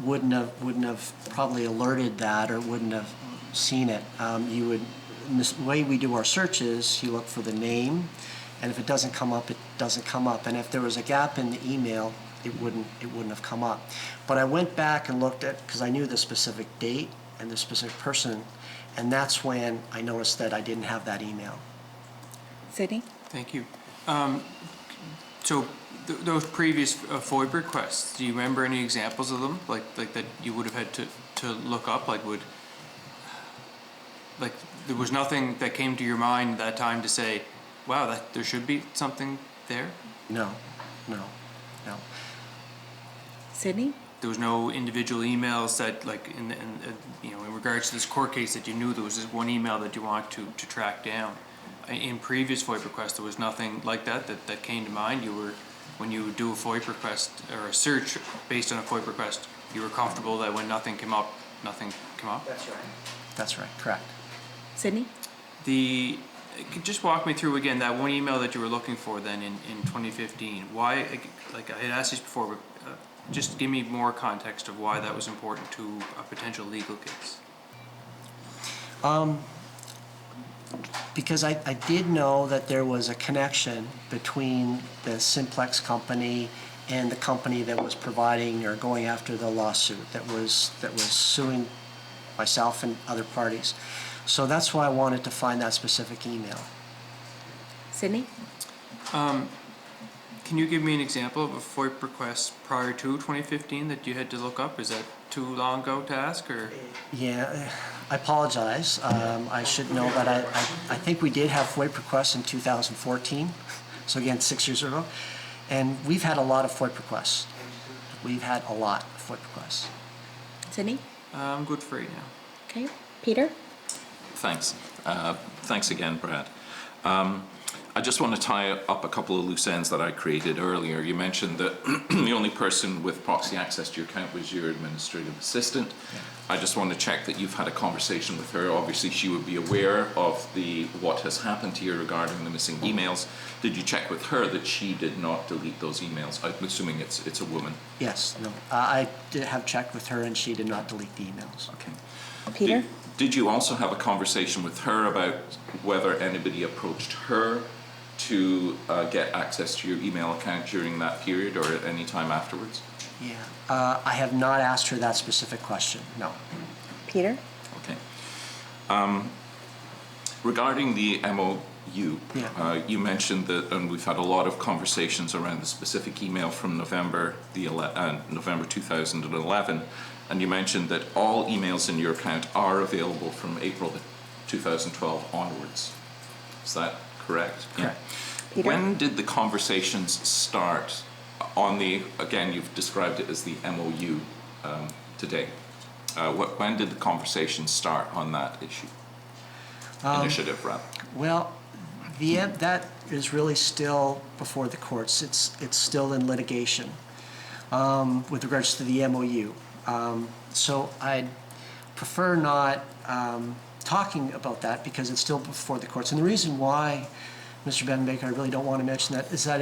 wouldn't have probably alerted that or wouldn't have seen it. You would, in the way we do our searches, you look for the name, and if it doesn't come up, it doesn't come up. And if there was a gap in the email, it wouldn't have come up. But I went back and looked at, because I knew the specific date and the specific person, and that's when I noticed that I didn't have that email. Sydney? Thank you. So those previous FOIP requests, do you remember any examples of them, like that you would have had to look up? Like there was nothing that came to your mind that time to say, wow, that there should be something there? No. Sydney? There was no individual emails that, like, in regards to this court case, that you knew there was this one email that you want to track down. In previous FOIP requests, there was nothing like that came to mind. When you do a FOIP request or a search based on a FOIP request, you were comfortable that when nothing came up, nothing came up? That's right, correct. Sydney? Could just walk me through again that one email that you were looking for then in 2015. Why, like I had asked this before, but just give me more context of why that was important to a potential legal case. Because I did know that there was a connection between the Simplex company and the company that was providing or going after the lawsuit that was suing myself and other parties. So that's why I wanted to find that specific email. Sydney? Can you give me an example of a FOIP request prior to 2015 that you had to look up? Is that too long ago to ask, or? Yeah, I apologize. I should know that I think we did have FOIP requests in 2014, so again, 6 years ago. And we've had a lot of FOIP requests. We've had a lot of FOIP requests. Sydney? I'm good for you now. Okay. Peter? Thanks. Thanks again, Brad. I just want to tie up a couple of loose ends that I created earlier. You mentioned that the only person with proxy access to your account was your administrative assistant. Yeah. I just want to check that you've had a conversation with her. Obviously, she would be aware of what has happened to you regarding the missing emails. Did you check with her that she did not delete those emails? I'm assuming it's a woman. Yes, no. I did have checked with her and she did not delete the emails. Okay. Peter? Did you also have a conversation with her about whether anybody approached her to get access to your email account during that period or at any time afterwards? Yeah, I have not asked her that specific question, no. Peter? Okay. Regarding the MOU, Yeah. you mentioned that, and we've had a lot of conversations around the specific email from November 2011, and you mentioned that all emails in your account are available from April 2012 onwards. Is that correct? Correct. Peter? When did the conversations start on again, you've described it as the MOU today. When did the conversations start on that issue? Initiative, rather. Well, that is really still before the courts. It's still in litigation with regards to the MOU. So I'd prefer not talking about that because it's still before the courts. And the reason why, Mr. Benbaker, I really don't want to mention that is that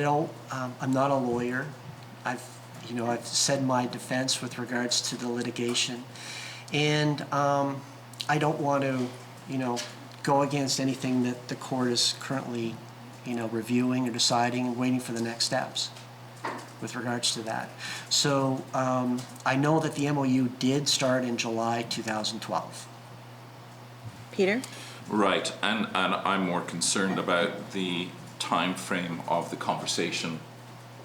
I'm not a lawyer. I've said my defense with regards to the litigation, and I don't want to, go against anything that the court is currently, reviewing or deciding and waiting for the next steps with regards to that. So I know that the MOU did start in July 2012. Peter? Right, and I'm more concerned about the time frame of the conversation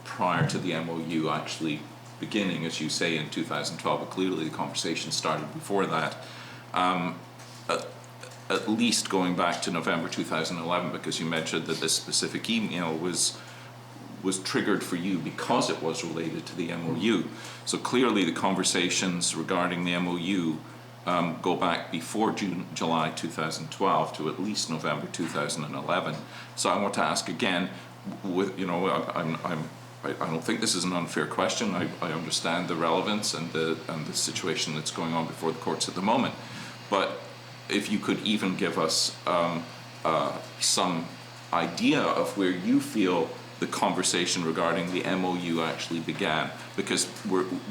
prior to the MOU actually beginning, as you say, in 2012, but clearly the conversation started before that. At least going back to November 2011, because you mentioned that this specific email was triggered for you because it was related to the MOU. So clearly the conversations regarding the MOU go back before July 2012 to at least November 2011. So I want to ask again, I don't think this is an unfair question. I understand the relevance and the situation that's going on before the courts at the moment. But if you could even give us some idea of where you feel the conversation regarding the MOU actually began, because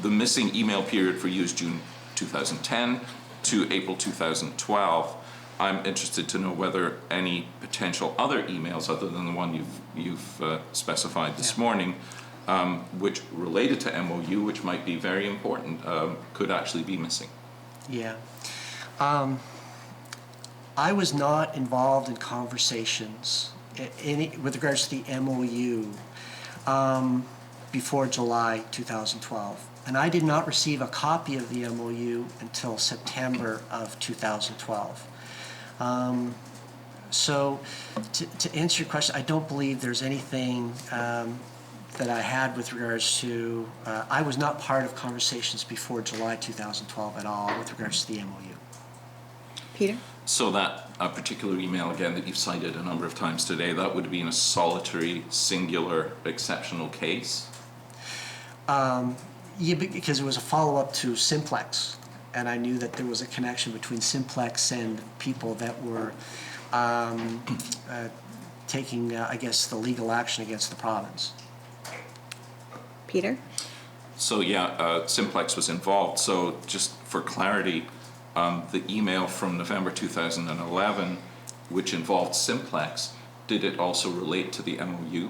the missing email period for you is June 2010 to April 2012. I'm interested to know whether any potential other emails other than the one you've specified this morning, which related to MOU, which might be very important, could actually be missing. Yeah. I was not involved in conversations with regards to the MOU before July 2012. And I did not receive a copy of the MOU until September of 2012. So to answer your question, I don't believe there's anything that I had with regards to, I was not part of conversations before July 2012 at all with regards to the MOU. Peter? So that particular email, again, that you've cited a number of times today, that would be in a solitary, singular, exceptional case? Yeah, because it was a follow-up to Simplex, and I knew that there was a connection between Simplex and people that were taking, I guess, the legal action against the province. Peter? So yeah, Simplex was involved. So just for clarity, the email from November 2011, which involved Simplex, did it also relate to the MOU?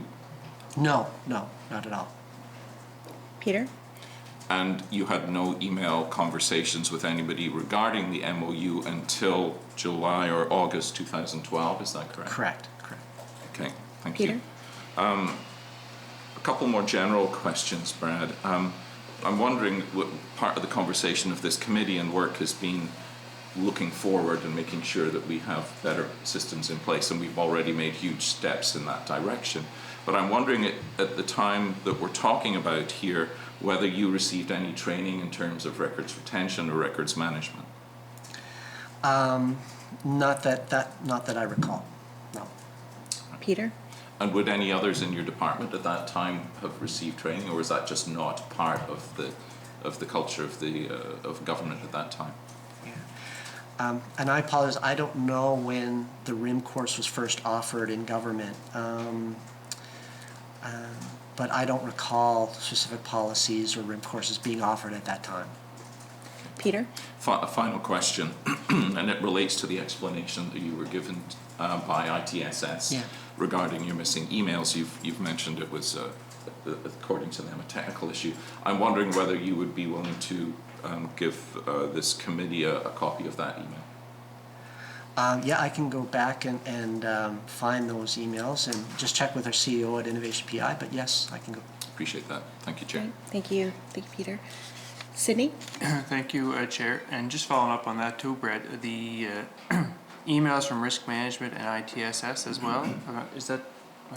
No, not at all. Peter? And you had no email conversations with anybody regarding the MOU until July or August 2012, is that correct? Correct. Okay, thank Peter? you. A couple more general questions, Brad. I'm wondering what part of the conversation of this committee and work has been looking forward and making sure that we have better systems in place, and we've already made huge steps in that direction. But I'm wondering at the time that we're talking about here, whether you received any training in terms of records retention or records management. Not that I recall. No. Peter? And would any others in your department at that time have received training, or is that just not part of the culture of government at that time? Yeah. And I apologize, I don't know when the RIM course was first offered in government, but I don't recall specific policies or RIM courses being offered at that time. Peter? A final question, and it relates to the explanation that you were given by ITSS regarding your missing emails. You've mentioned it was, according to them, a technical issue. I'm wondering whether you would be willing to give this committee a copy of that email. Yeah, I can go back and find those emails and just check with our CEO at Innovation PI, but yes, I can go. Appreciate that. Thank you, Chair. Great. Thank you, Peter. Sydney? Thank you, Chair. And just following up on that too, Brett, the emails from risk management and ITSS as well, is that,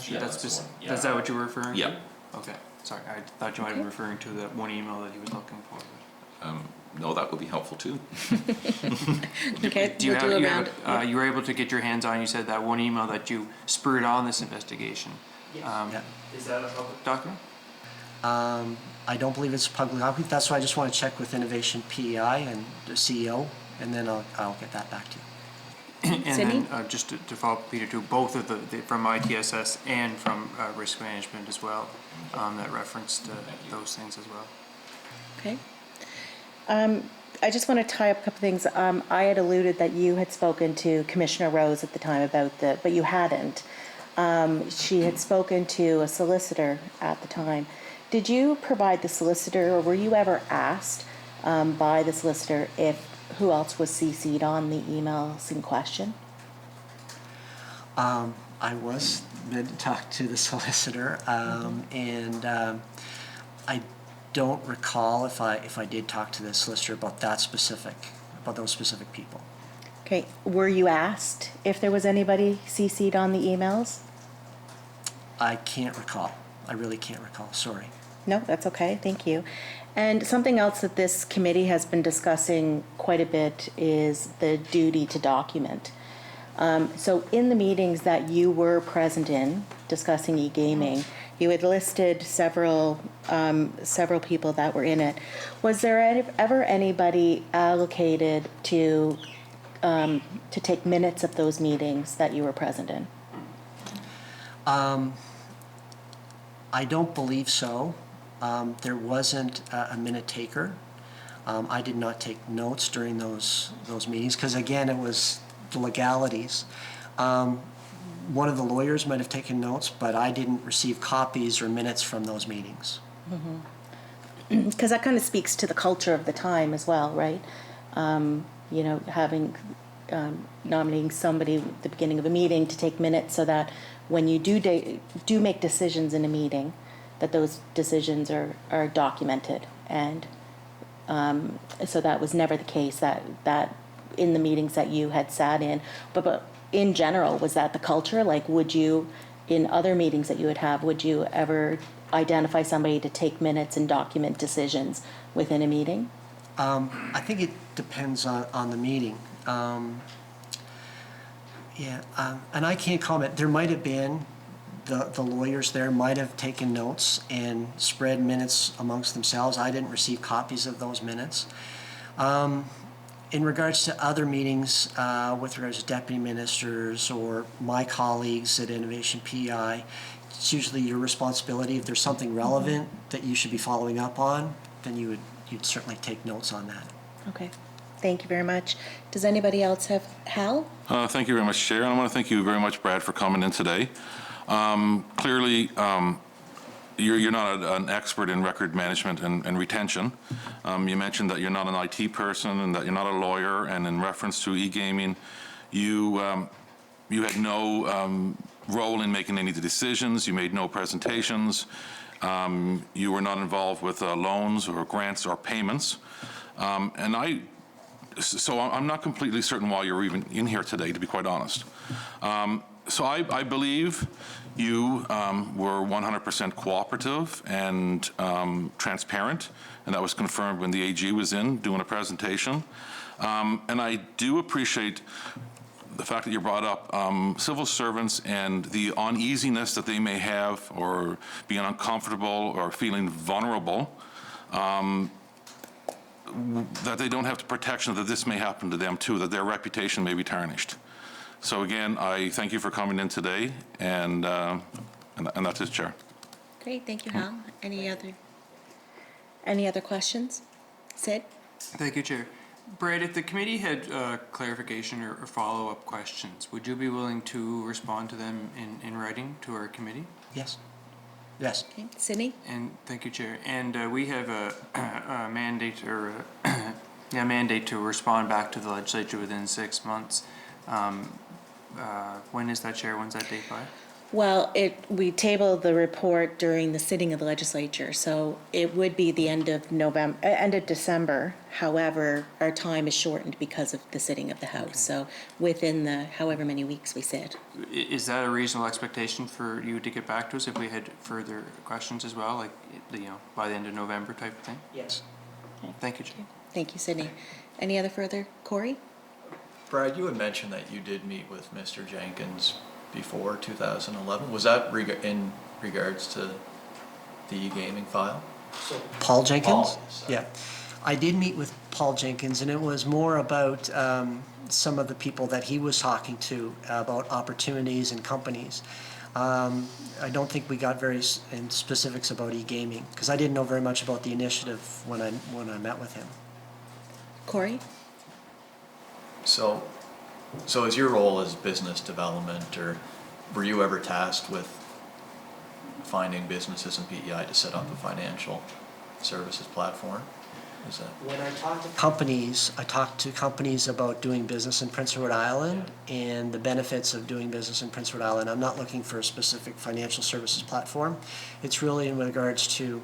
Yeah, that's the one. is that what you were referring to? Yeah. Okay, sorry, I thought you might be referring to that one email that he was looking for. No, that would be helpful too. Okay, Do you we'll have, do a you, round. have you were able to get your hands on, you said that one email that you spurred on this investigation? Yeah. Is that a public document? I don't believe it's a public document. That's why I just want to check with Innovation PEI and the CEO, and then I'll get that back to you. And Sydney? then, just to follow up, Peter, too, both of the from ITSS and from risk management as well, that referenced those things as well. Okay. I just want to tie up a couple things. I had alluded that you had spoken to Commissioner Rose at the time about but you hadn't. She had spoken to a solicitor at the time. Did you provide the solicitor, or were you ever asked by the solicitor who else was CC'd on the emails in question? I was meant to talk to the solicitor, and I don't recall if I did talk to the solicitor about those specific people. Okay. Were you asked if there was anybody CC'd on the emails? I can't recall. I really can't recall. Sorry. No, that's okay, thank you. And something else that this committee has been discussing quite a bit is the duty to document. So in the meetings that you were present in discussing e-gaming, you had listed several people that were in it. Was there ever anybody allocated to take minutes of those meetings that you were present in? I don't believe so. There wasn't a minute taker. I did not take notes during those meetings because, again, it was the legalities. One of the lawyers might have taken notes, but I didn't receive copies or minutes from those meetings. Because that kind of speaks to the culture of the time as well, right? You know, having nominating somebody at the beginning of a meeting to take minutes so that when you do make decisions in a meeting, that those decisions are documented. And so that was never the case that in the meetings that you had sat in. But in general, was that the culture? Like, would you, in other meetings that you would have, would you ever identify somebody to take minutes and document decisions within a meeting? I think it depends on the meeting. And I can't comment. There might have been, the lawyers there might have taken notes and spread minutes amongst themselves. I didn't receive copies of those minutes. In regards to other meetings, with regards to deputy ministers or my colleagues at Innovation PEI, it's usually your responsibility. If there's something relevant that you should be following up on, then you'd certainly take notes on that. Okay, thank you very much. Does anybody else have, Hal? Thank you very much, Chair. And I want to thank you very much, Brad, for coming in today. Clearly, you're not an expert in record management and retention. You mentioned that you're not an IT person and that you're not a lawyer. And in reference to e-gaming, you had no role in making any of the decisions. You made no presentations. You were not involved with loans or grants or payments. So I'm not completely certain why you're even in here today, to be quite honest. So I believe you were 100% cooperative and transparent, and that was confirmed when the AG was in doing a presentation. And I do appreciate the fact that you brought up civil servants and the uneasiness that they may have, or being uncomfortable or feeling vulnerable, that they don't have the protection that this may happen to them too, that their reputation may be tarnished. So again, I thank you for coming in today, and that's it, Chair. Great, thank you, Hal. Any other questions? Sid? Thank you, Chair. Brad, if the committee had clarification or follow-up questions, would you be willing to respond to them in writing to our committee? Yes. Yes. Okay, Sydney? And thank you, Chair. And we have a mandate or mandate to respond back to the legislature within 6 months. When is that, Chair? When's that date by? Well, we tabled the report during the sitting of the legislature, so it would be the end of December. However, our time is shortened because of the sitting of the House. Okay. So within the however many weeks we sit. Is that a reasonable expectation for you to get back to us if we had further questions as well, like by the end of November type of thing? Yes. Okay. Thank you, Chair. Thank you, Sydney. Any other further? Corey? Brad, you had mentioned that you did meet with Mr. Jenkins before 2011. Was that in regards to the e-gaming file? Paul Jenkins? Paul, sorry. Yeah. I did meet with Paul Jenkins, and it was more about some of the people that he was talking to about opportunities and companies. I don't think we got very in specifics about e-gaming, because I didn't know very much about the initiative when I met with him. Corey? So is your role as business development, or were you ever tasked with finding businesses in PEI to set up a financial services platform? Is that? When I talk to companies about doing business in Prince Edward Island and the benefits of doing business in Prince Edward Island. I'm not looking for a specific financial services platform. It's really in regards to,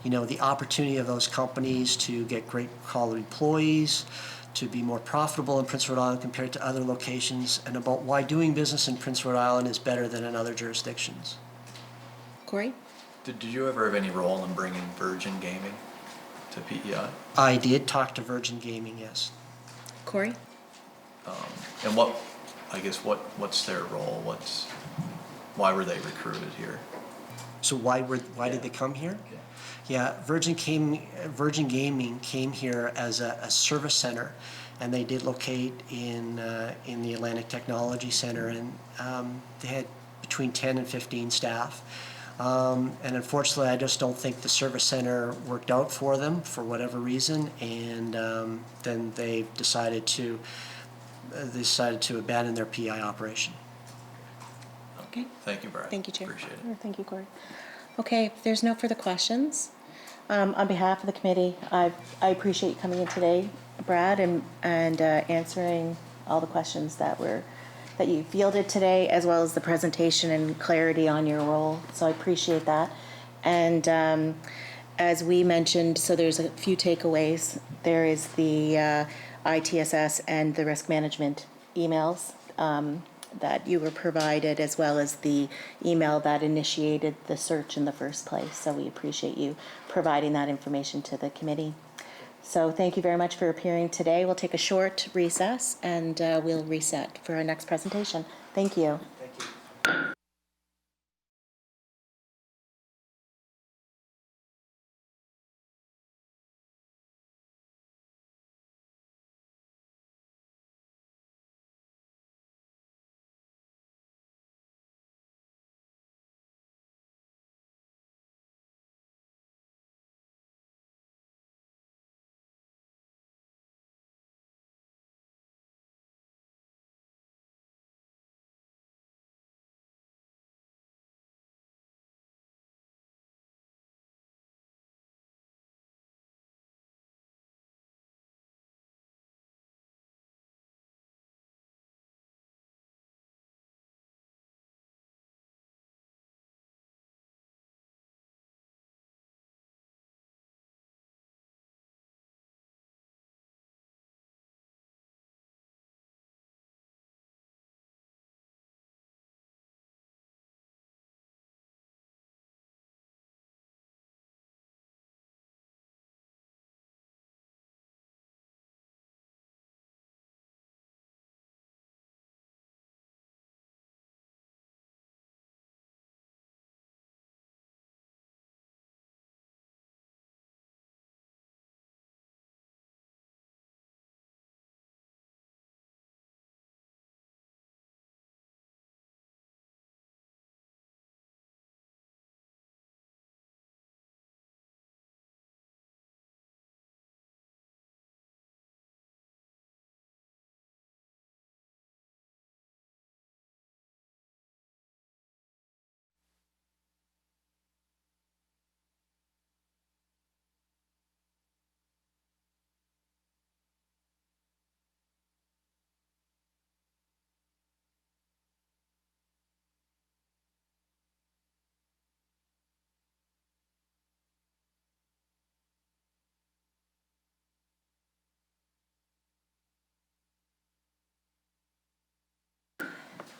the opportunity of those companies to get great quality employees, to be more profitable in Prince Edward Island compared to other locations, and about why doing business in Prince Edward Island is better than in other jurisdictions. Corey? Did you ever have any role in bringing Virgin Gaming to PEI? I did talk to Virgin Gaming, yes. Corey? And what's their role? Why were they recruited here? So why did they come here? Yeah, Virgin Gaming came here as a service center, and they did locate in the Atlantic Technology Center, and they had between 10 and 15 staff. And unfortunately, I just don't think the service center worked out for them for whatever reason, and then they decided to abandon their PI operation. Okay. Thank you, Brad. Thank you, Chair. Appreciate it. Thank you, Corey. Okay, if there's no further questions, on behalf of the committee, I appreciate you coming in today, Brad, and answering all the questions that you fielded today, as well as the presentation and clarity on your role. So I appreciate that. And as we mentioned, so there's a few takeaways. There is the ITSS and the risk management emails that you were provided, as well as the email that initiated the search in the first place. So we appreciate you providing that information to the committee. So thank you very much for appearing today. We'll take a short recess, and we'll reset for our next presentation. Thank you. Thank you.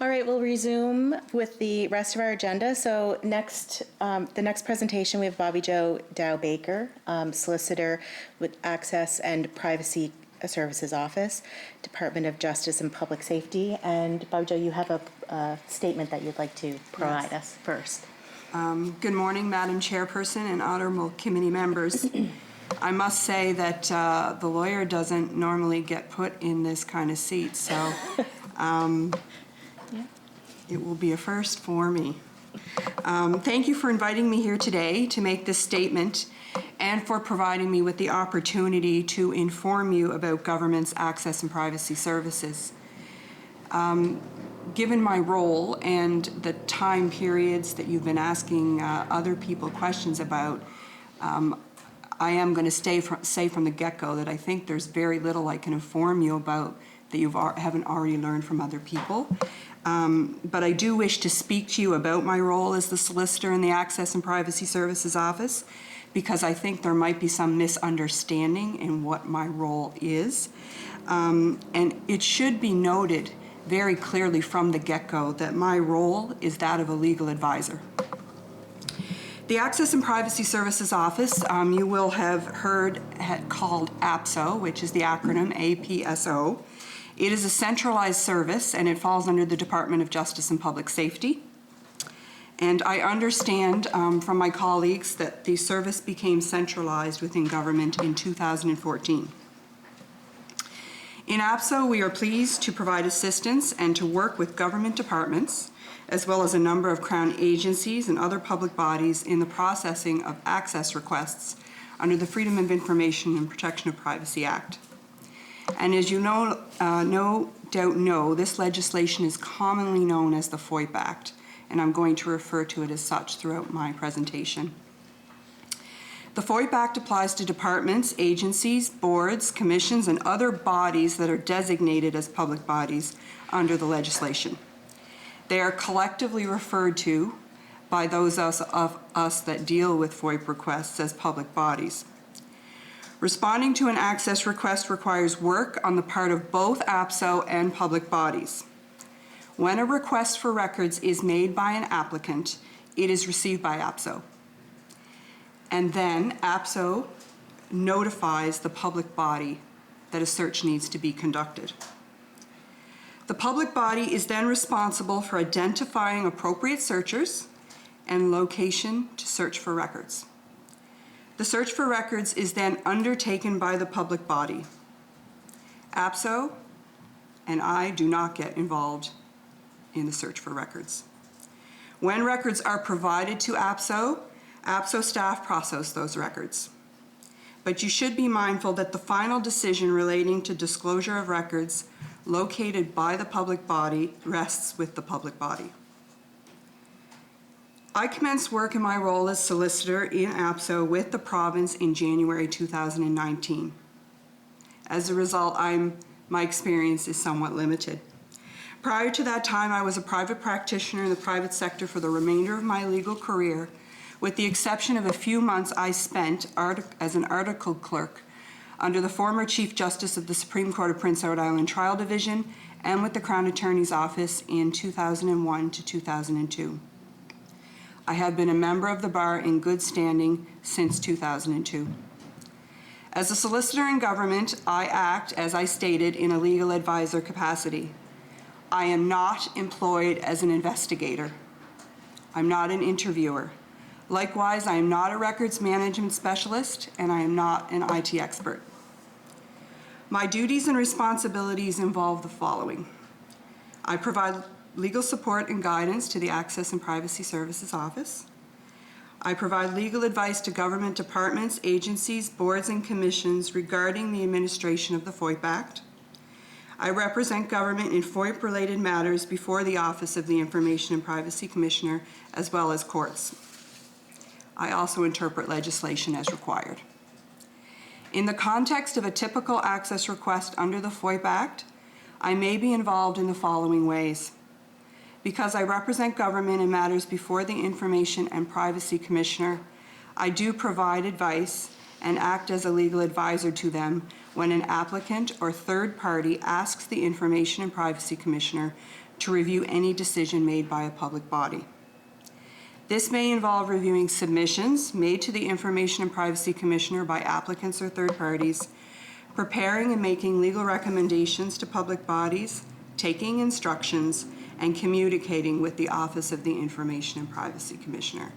All right, we'll resume with the rest of our agenda. So next, the next presentation, we have Bobbi-Jo Dow-Baker, Solicitor with Access and Privacy Services Office, Department of Justice and Public Safety. And Bobbi-Jo, you have a statement that you'd like to provide us first. Good morning, Madam Chairperson and honorable committee members. I must say that the lawyer doesn't normally get put in this kind of seat, so it will be a first for me. Thank you for inviting me here today to make this statement and for providing me with the opportunity to inform you about government's access and privacy services. Given my role and the time periods that you've been asking other people questions about, I am going to say from the get-go that I think there's very little I can inform you about that you haven't already learned from other people. But I do wish to speak to you about my role as the solicitor in the Access and Privacy Services Office, because I think there might be some misunderstanding in what my role is. And it should be noted very clearly from the get-go that my role is that of a legal advisor. The Access and Privacy Services Office, you will have heard called APSO, which is the acronym APSO. It is a centralized service, and it falls under the Department of Justice and Public Safety. And I understand from my colleagues that the service became centralized within government in 2014. In APSO, we are pleased to provide assistance and to work with government departments, as well as a number of Crown agencies and other public bodies in the processing of access requests under the Freedom of Information and Protection of Privacy Act. And as you no doubt know, this legislation is commonly known as the FOIP Act, and I'm going to refer to it as such throughout my presentation. The FOIP Act applies to departments, agencies, boards, commissions, and other bodies that are designated as public bodies under the legislation. They are collectively referred to by those of us that deal with FOIP requests as public bodies. Responding to an access request requires work on the part of both APSO and public bodies. When a request for records is made by an applicant, it is received by APSO. And then APSO notifies the public body that a search needs to be conducted. The public body is then responsible for identifying appropriate searchers and location to search for records. The search for records is then undertaken by the public body. APSO and I do not get involved in the search for records. When records are provided to APSO, APSO staff process those records. But you should be mindful that the final decision relating to disclosure of records located by the public body rests with the public body. I commenced work in my role as solicitor in APSO with the province in January 2019. As a result, my experience is somewhat limited. Prior to that time, I was a private practitioner in the private sector for the remainder of my legal career, with the exception of a few months I spent as an article clerk under the former Chief Justice of the Supreme Court of Prince Edward Island Trial Division and with the Crown Attorney's Office in 2001 to 2002. I have been a member of the bar in good standing since 2002. As a solicitor in government, I act, as I stated, in a legal advisor capacity. I am not employed as an investigator. I'm not an interviewer. Likewise, I am not a records management specialist, and I am not an IT expert. My duties and responsibilities involve the following. I provide legal support and guidance to the Access and Privacy Services Office. I provide legal advice to government departments, agencies, boards, and commissions regarding the administration of the FOIP Act. I represent government in FOIP-related matters before the Office of the Information and Privacy Commissioner, as well as courts. I also interpret legislation as required. In the context of a typical access request under the FOIP Act, I may be involved in the following ways. Because I represent government in matters before the Information and Privacy Commissioner, I do provide advice and act as a legal advisor to them when an applicant or third party asks the Information and Privacy Commissioner to review any decision made by a public body. This may involve reviewing submissions made to the Information and Privacy Commissioner by applicants or third parties, preparing and making legal recommendations to public bodies, taking instructions, and communicating with the Office of the Information and Privacy Commissioner.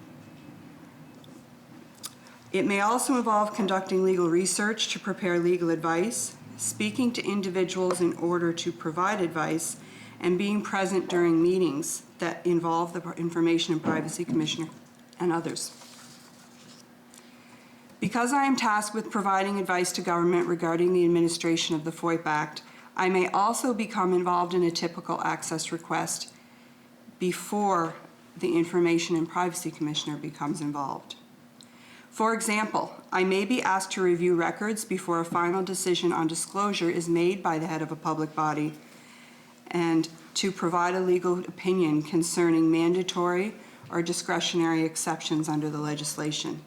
It may also involve conducting legal research to prepare legal advice, speaking to individuals in order to provide advice, and being present during meetings that involve the Information and Privacy Commissioner and others. Because I am tasked with providing advice to government regarding the administration of the FOIP Act, I may also become involved in a typical access request before the Information and Privacy Commissioner becomes involved. For example, I may be asked to review records before a final decision on disclosure is made by the head of a public body, and to provide a legal opinion concerning mandatory or discretionary exceptions under the legislation.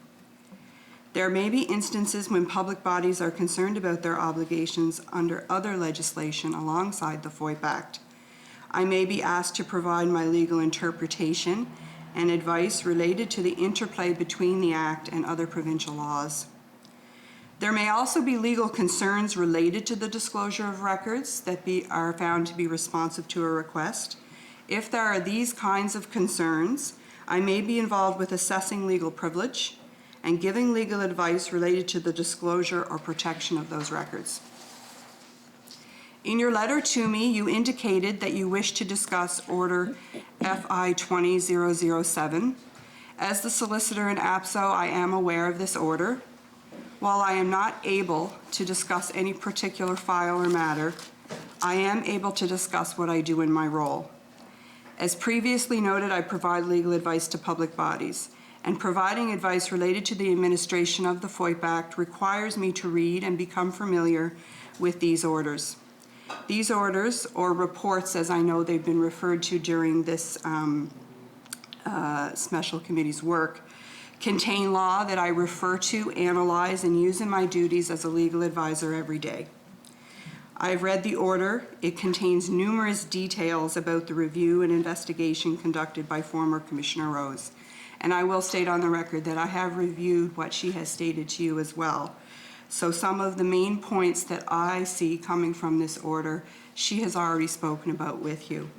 There may be instances when public bodies are concerned about their obligations under other legislation alongside the FOIP Act. I may be asked to provide my legal interpretation and advice related to the interplay between the Act and other provincial laws. There may also be legal concerns related to the disclosure of records that are found to be responsive to a request. If there are these kinds of concerns, I may be involved with assessing legal privilege and giving legal advice related to the disclosure or protection of those records. In your letter to me, you indicated that you wish to discuss Order FI 20007. As the solicitor in APSO, I am aware of this order. While I am not able to discuss any particular file or matter, I am able to discuss what I do in my role. As previously noted, I provide legal advice to public bodies, and providing advice related to the administration of the FOIP Act requires me to read and become familiar with these orders. These orders, or reports as I know they've been referred to during this special committee's work, contain law that I refer to, analyze, and use in my duties as a legal advisor every day. I've read the order. It contains numerous details about the review and investigation conducted by former Commissioner Rose. And I will state on the record that I have reviewed what she has stated to you as well. So some of the main points that I see coming from this order, she has already spoken about with you.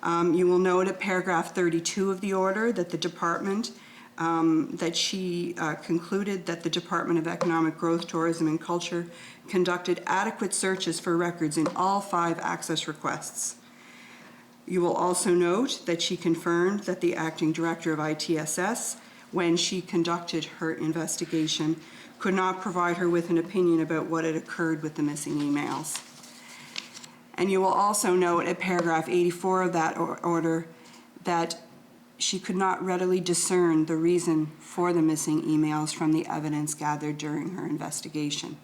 You will note at paragraph 32 of the order that the department, that she concluded that the Department of Economic Growth, Tourism and Culture conducted adequate searches for records in all 5 access requests. You will also note that she confirmed that the acting director of ITSS, when she conducted her investigation, could not provide her with an opinion about what had occurred with the missing emails. And you will also note at paragraph 84 of that order that she could not readily discern the reason for the missing emails from the evidence gathered during her investigation.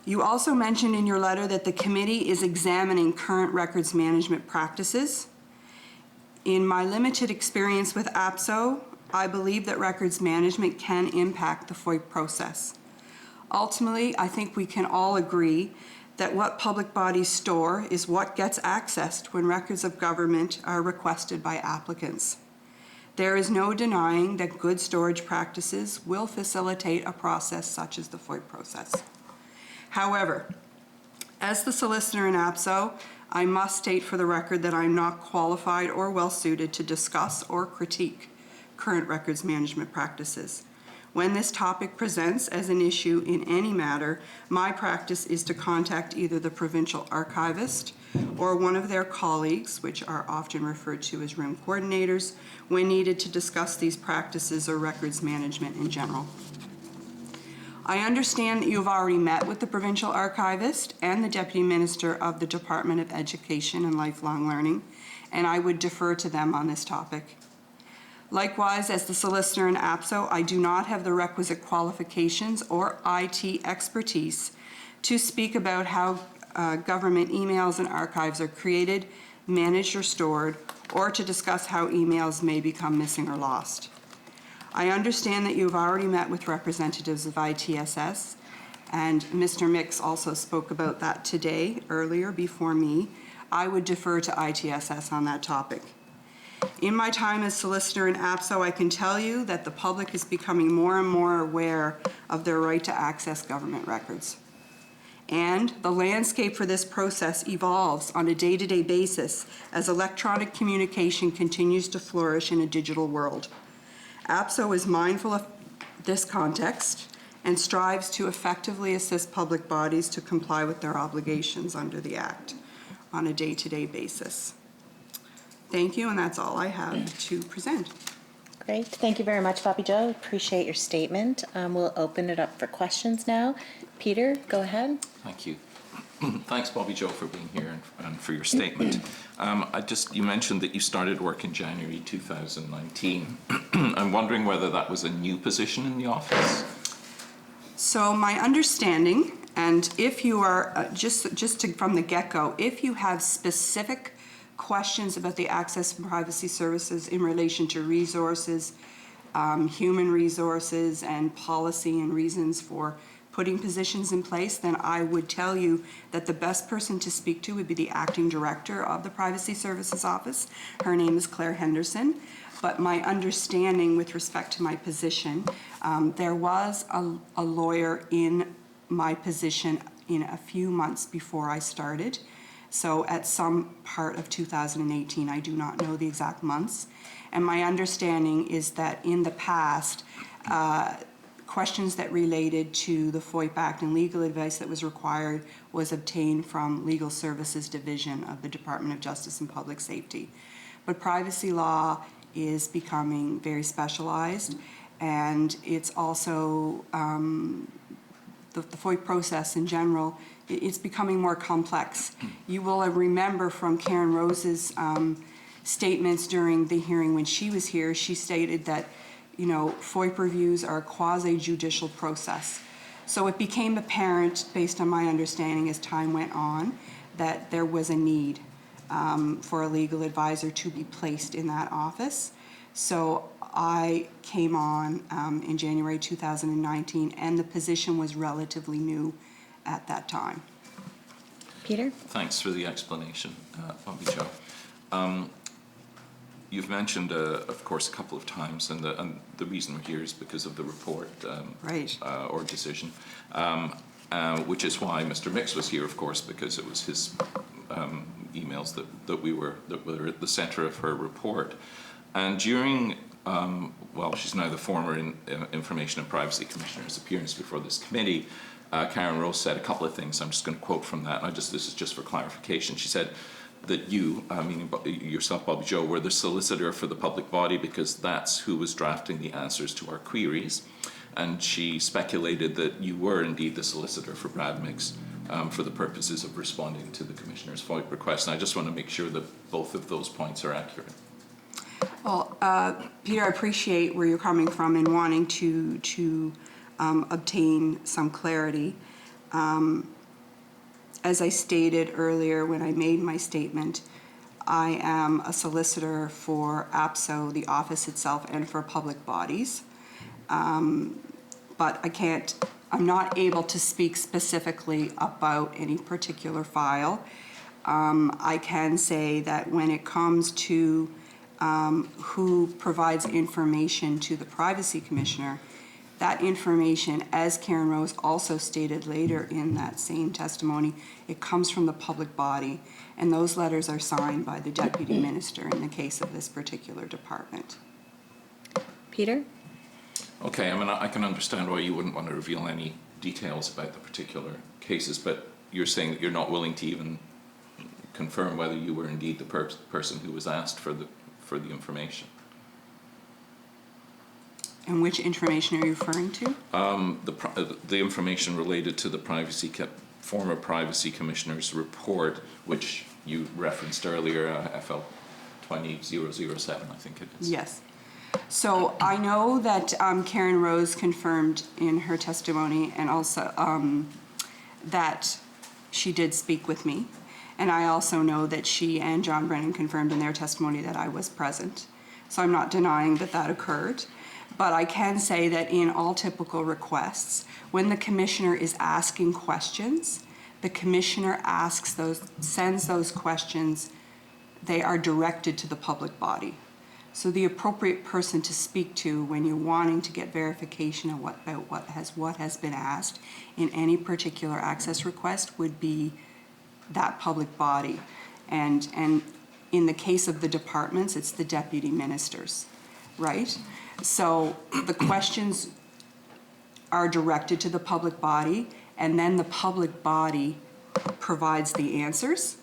You also mentioned in your letter that the committee is examining current records management practices. In my limited experience with APSO, I believe that records management can impact the FOIP process. Ultimately, I think we can all agree that what public bodies store is what gets accessed when records of government are requested by applicants. There is no denying that good storage practices will facilitate a process such as the FOIP process. However, as the solicitor in APSO, I must state for the record that I'm not qualified or well-suited to discuss or critique current records management practices. When this topic presents as an issue in any matter, my practice is to contact either the provincial archivist or one of their colleagues, which are often referred to as room coordinators, when needed to discuss these practices or records management in general. I understand that you have already met with the provincial archivist and the Deputy Minister of the Department of Education and Lifelong Learning, and I would defer to them on this topic. Likewise, as the solicitor in APSO, I do not have the requisite qualifications or IT expertise to speak about how government emails and archives are created, managed, or stored, or to discuss how emails may become missing or lost. I understand that you have already met with representatives of ITSS, and Mr. Mix also spoke about that today, earlier, before me. I would defer to ITSS on that topic. In my time as solicitor in APSO, I can tell you that the public is becoming more and more aware of their right to access government records. And the landscape for this process evolves on a day-to-day basis as electronic communication continues to flourish in a digital world. APSO is mindful of this context and strives to effectively assist public bodies to comply with their obligations under the Act on a day-to-day basis. Thank you, and that's all I have to present. Great. Thank you very much, Bobbi-Jo. Appreciate your statement. We'll open it up for questions now. Peter, go ahead. Thank you. Thanks, Bobbi-Jo, for being here and for your statement. You mentioned that you started work in January 2019. I'm wondering whether that was a new position in the office? So my understanding, and if you are, from the get-go, if you have specific questions about the access and privacy services in relation to resources, human resources, and policy and reasons for putting positions in place, then I would tell you that the best person to speak to would be the acting director of the Privacy Services Office. Her name is Claire Henderson. But my understanding with respect to my position, there was a lawyer in my position in a few months before I started. So at some part of 2018, I do not know the exact months. And my understanding is that in the past, questions that related to the FOIP Act and legal advice that was required was obtained from Legal Services Division of the Department of Justice and Public Safety. But privacy law is becoming very specialized, and it's also the FOIP process in general, it's becoming more complex. You will remember from Karen Rose's statements during the hearing when she was here, she stated that, you know, FOIP reviews are a quasi-judicial process. So it became apparent, based on my understanding as time went on, that there was a need for a legal advisor to be placed in that office. So I came on in January 2019, and the position was relatively new at that time. Peter? Thanks for the explanation, Bobbi-Jo. You've mentioned, of course, a couple of times, and the reason we're here is because of the report Right. Or decision, which is why Mr. Mix was here, of course, because it was his emails that were at the center of her report. And during, well, she's now the former Information and Privacy Commissioner's appearance before this committee, Karen Rose said a couple of things. I'm just going to quote from that. This is just for clarification. She said that you, meaning yourself, Bobbi-Jo, were the solicitor for the public body because that's who was drafting the answers to our queries. And she speculated that you were indeed the solicitor for Brad Mix for the purposes of responding to the Commissioner's FOIP request. And I just want to make sure that both of those points are accurate. Well, Peter, I appreciate where you're coming from in wanting to obtain some clarity. As I stated earlier when I made my statement, I am a solicitor for APSO, the office itself, and for public bodies. But I'm not able to speak specifically about any particular file. I can say that when it comes to who provides information to the Privacy Commissioner, that information, as Karen Rose also stated later in that same testimony, it comes from the public body, and those letters are signed by the Deputy Minister in the case of this particular department. Peter? Okay, I mean, I can understand why you wouldn't want to reveal any details about the particular cases, but you're saying that you're not willing to even confirm whether you were indeed the person who was asked for the information. And which information are you referring to? The information related to the former Privacy Commissioner's report, which you referenced earlier, FL 20007, I think it is. Yes. So I know that Karen Rose confirmed in her testimony, and also that she did speak with me. And I also know that she and John Brennan confirmed in their testimony that I was present. So I'm not denying that that occurred. But I can say that in all typical requests, when the Commissioner is asking questions, the Commissioner sends those questions, they are directed to the public body. So the appropriate person to speak to when you're wanting to get verification of what has been asked in any particular access request would be that public body. And in the case of the departments, it's the Deputy Ministers, right? So the questions are directed to the public body, and then the public body provides the answers.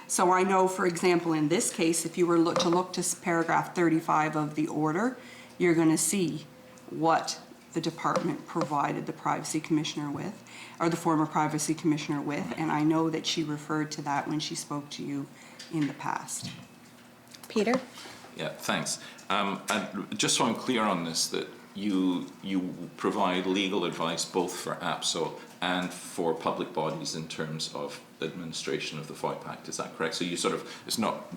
So I know, for example, in this case, if you were to look to paragraph 35 of the order, you're going to see what the department provided the Privacy Commissioner with, or the former Privacy Commissioner with, and I know that she referred to that when she spoke to you in the past. Peter? Yeah, thanks. And just so I'm clear on this, that you provide legal advice both for APSO and for public bodies in terms of administration of the FOIP Act, is that correct? So you sort of,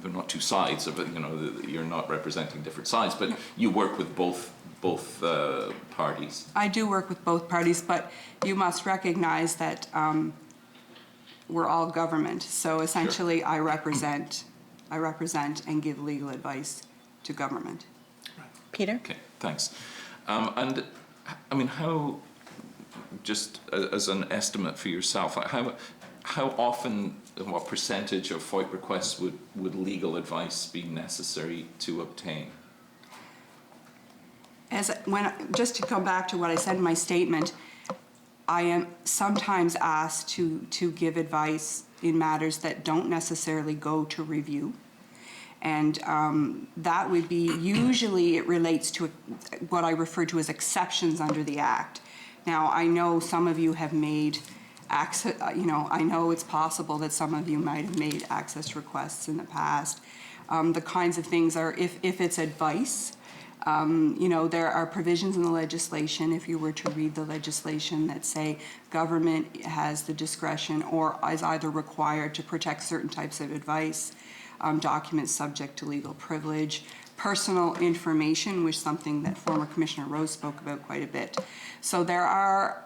they're not two sides of it, you know, you're not representing different sides, but you work with both both parties? I do work with both parties, but you must recognize that we're all government. So essentially, I represent and give legal advice to government. Peter? Okay, thanks. And I mean, how, just as an estimate for yourself, how often, what percentage of FOIP requests would legal advice be necessary to obtain? Just to come back to what I said in my statement, I am sometimes asked to give advice in matters that don't necessarily go to review. And that would be, usually it relates to what I refer to as exceptions under the Act. Now, I know some of you have made access, I know it's possible that some of you might have made access requests in the past. The kinds of things are, if it's advice, there are provisions in the legislation, if you were to read the legislation, that say government has the discretion or is either required to protect certain types of advice, documents subject to legal privilege, personal information, which is something that former Commissioner Rose spoke about quite a bit. So there are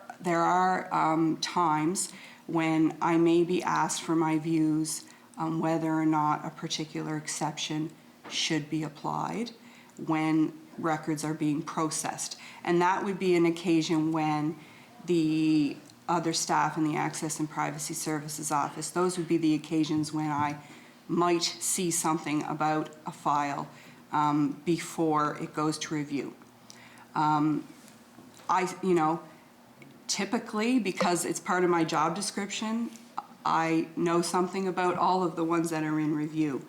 times when I may be asked for my views on whether or not a particular exception should be applied when records are being processed. And that would be an occasion when the other staff in the Access and Privacy Services Office, those would be the occasions when I might see something about a file before it goes to review. Typically, because it's part of my job description, I know something about all of the ones that are in review.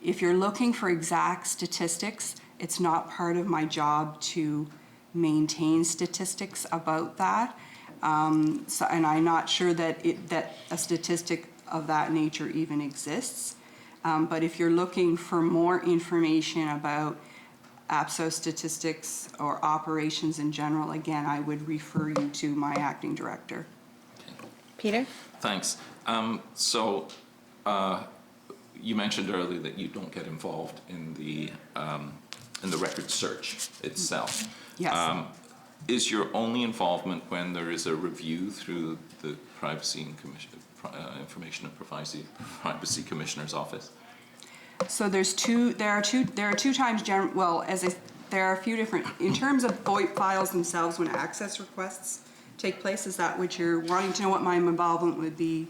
If you're looking for exact statistics, it's not part of my job to maintain statistics about that. And I'm not sure that a statistic of that nature even exists. But if you're looking for more information about APSO statistics or operations in general, again, I would refer you to my acting director. Peter? Thanks. You mentioned earlier that you don't get involved in the record search itself. Yes. Is your only involvement when there is a review through the Information and Privacy Commissioner's Office? So there are two times, there are a few different, in terms of FOIP files themselves when access requests take place, is that what you're wanting to know, what my involvement would be?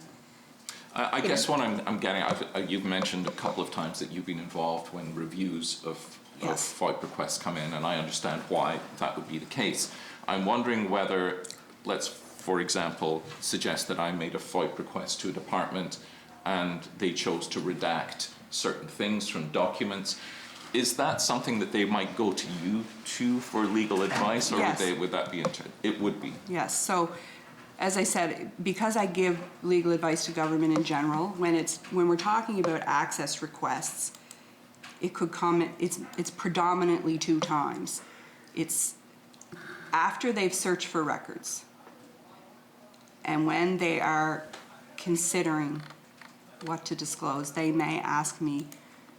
I guess what I'm getting at, you've mentioned a couple of times that you've been involved when reviews of FOIP requests come in, and I understand why that would be the case. I'm wondering whether, let's, for example, suggest that I made a FOIP request to a department and they chose to redact certain things from documents. Is that something that they might go to you for legal advice, or Yes. would that be, it would be? Yes, so as I said, because I give legal advice to government in general, when we're talking about access requests, it could come, it's predominantly two times. It's after they've searched for records and when they are considering what to disclose, they may ask me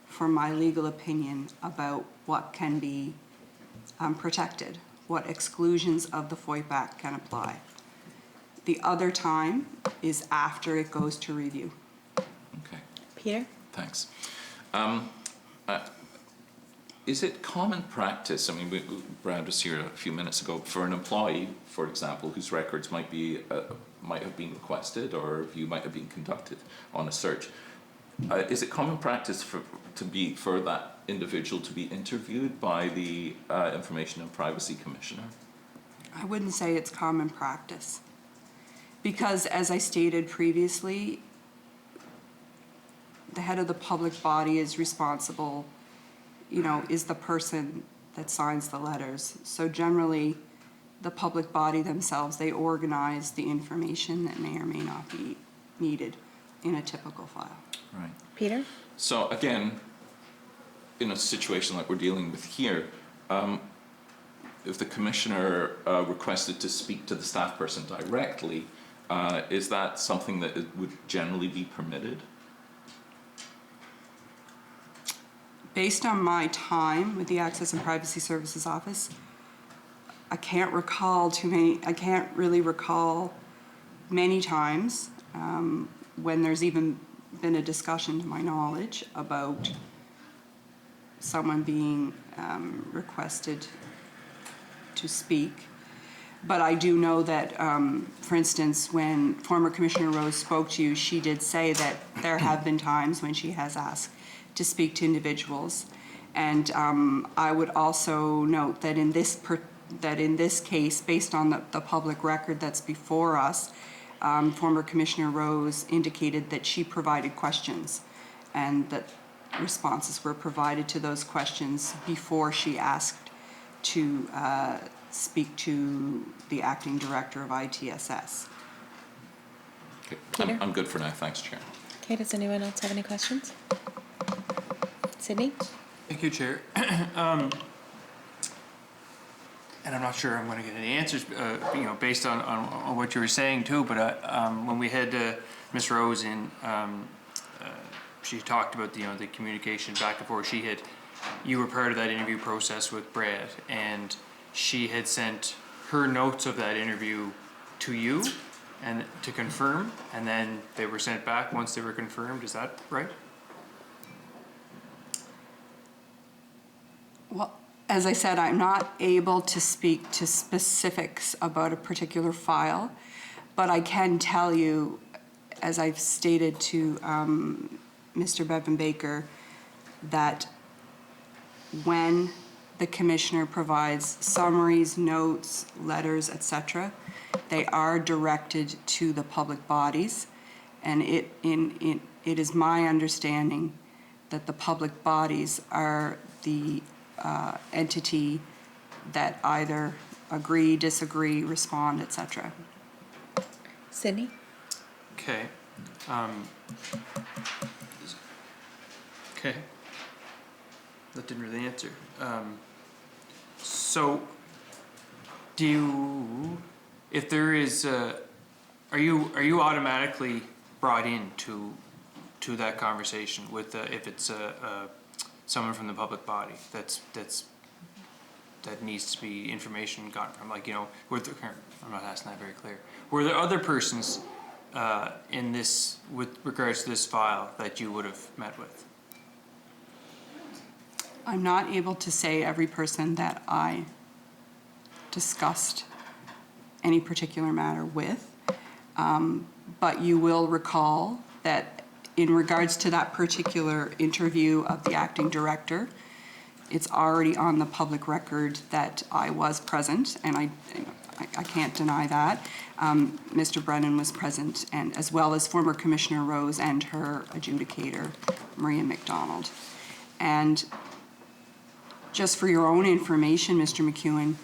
for my legal opinion about what can be protected, what exclusions of the FOIP Act can apply. The other time is after it goes to review. Okay. Peter? Thanks. Is it common practice, I mean, Brad was here a few minutes ago, for an employee, for example, whose records might have been requested or review might have been conducted on a search, is it common practice for that individual to be interviewed by the Information and Privacy Commissioner? I wouldn't say it's common practice because, as I stated previously, the head of the public body is responsible, is the person that signs the letters. So generally, the public body themselves, they organize the information that may or may not be needed in a typical file. Right. Peter? So again, in a situation like we're dealing with here, if the commissioner requested to speak to the staff person directly, is that something that would generally be permitted? Based on my time with the Access and Privacy Services Office, I can't recall too many, I can't really recall many times when there's even been a discussion to my knowledge about someone being requested to speak. But I do know that, for instance, when former Commissioner Rose spoke to you, she did say that there have been times when she has asked to speak to individuals. And I would also note that in this case, based on the public record that's before us, former Commissioner Rose indicated that she provided questions and that responses were provided to those questions before she asked to speak to the acting director of ITSS. Okay, Peter? I'm good for now, thanks, Chair. Okay, does anyone else have any questions? Sydney? Thank you, Chair. And I'm not sure I'm going to get any answers, based on what you were saying too. But when we had Ms. Rose in, she talked about the communication back and forth. You were part of that interview process with Brad, and she had sent her notes of that interview to you, and to confirm, and then they were sent back once they were confirmed. Is that right? Well, as I said, I'm not able to speak to specifics about a particular file, but I can tell you, as I've stated to Mr. Bevan Baker, that when the Commissioner provides summaries, notes, letters, etc., they are directed to the public bodies, and it is my understanding that the public bodies are the entity that either agree, disagree, respond, etc. Sydney? Okay. Okay. That didn't really answer. So, if there is, are you automatically brought in to that conversation with, if it's someone from the public body that needs to be information gotten from, I'm not asking that very clear. Were there other persons in this, with regards to this file, that you would have met with? I'm not able to say every person that I discussed any particular matter with, but you will recall that in regards to that particular interview of the acting director, it's already on the public record that I was present, and I can't deny that. Mr. Brennan was present, and as well as former Commissioner Rose and her adjudicator, Maria McDonald. And just for your own information, Mr. McEwen,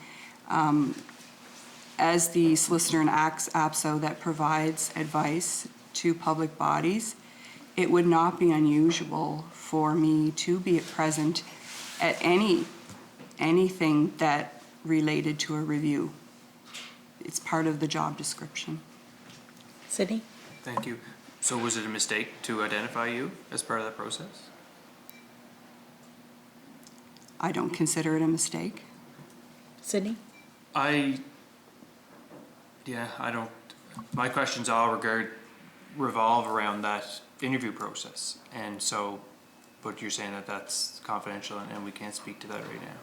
as the solicitor in APSO that provides advice to public bodies, it would not be unusual for me to be present at anything that related to a review. It's part of the job description. Sydney? Thank you. So was it a mistake to identify you as part of that process? I don't consider it a mistake. Sydney? I don't, my questions all revolve around that interview process. And so, but you're saying that that's confidential and we can't speak to that right now.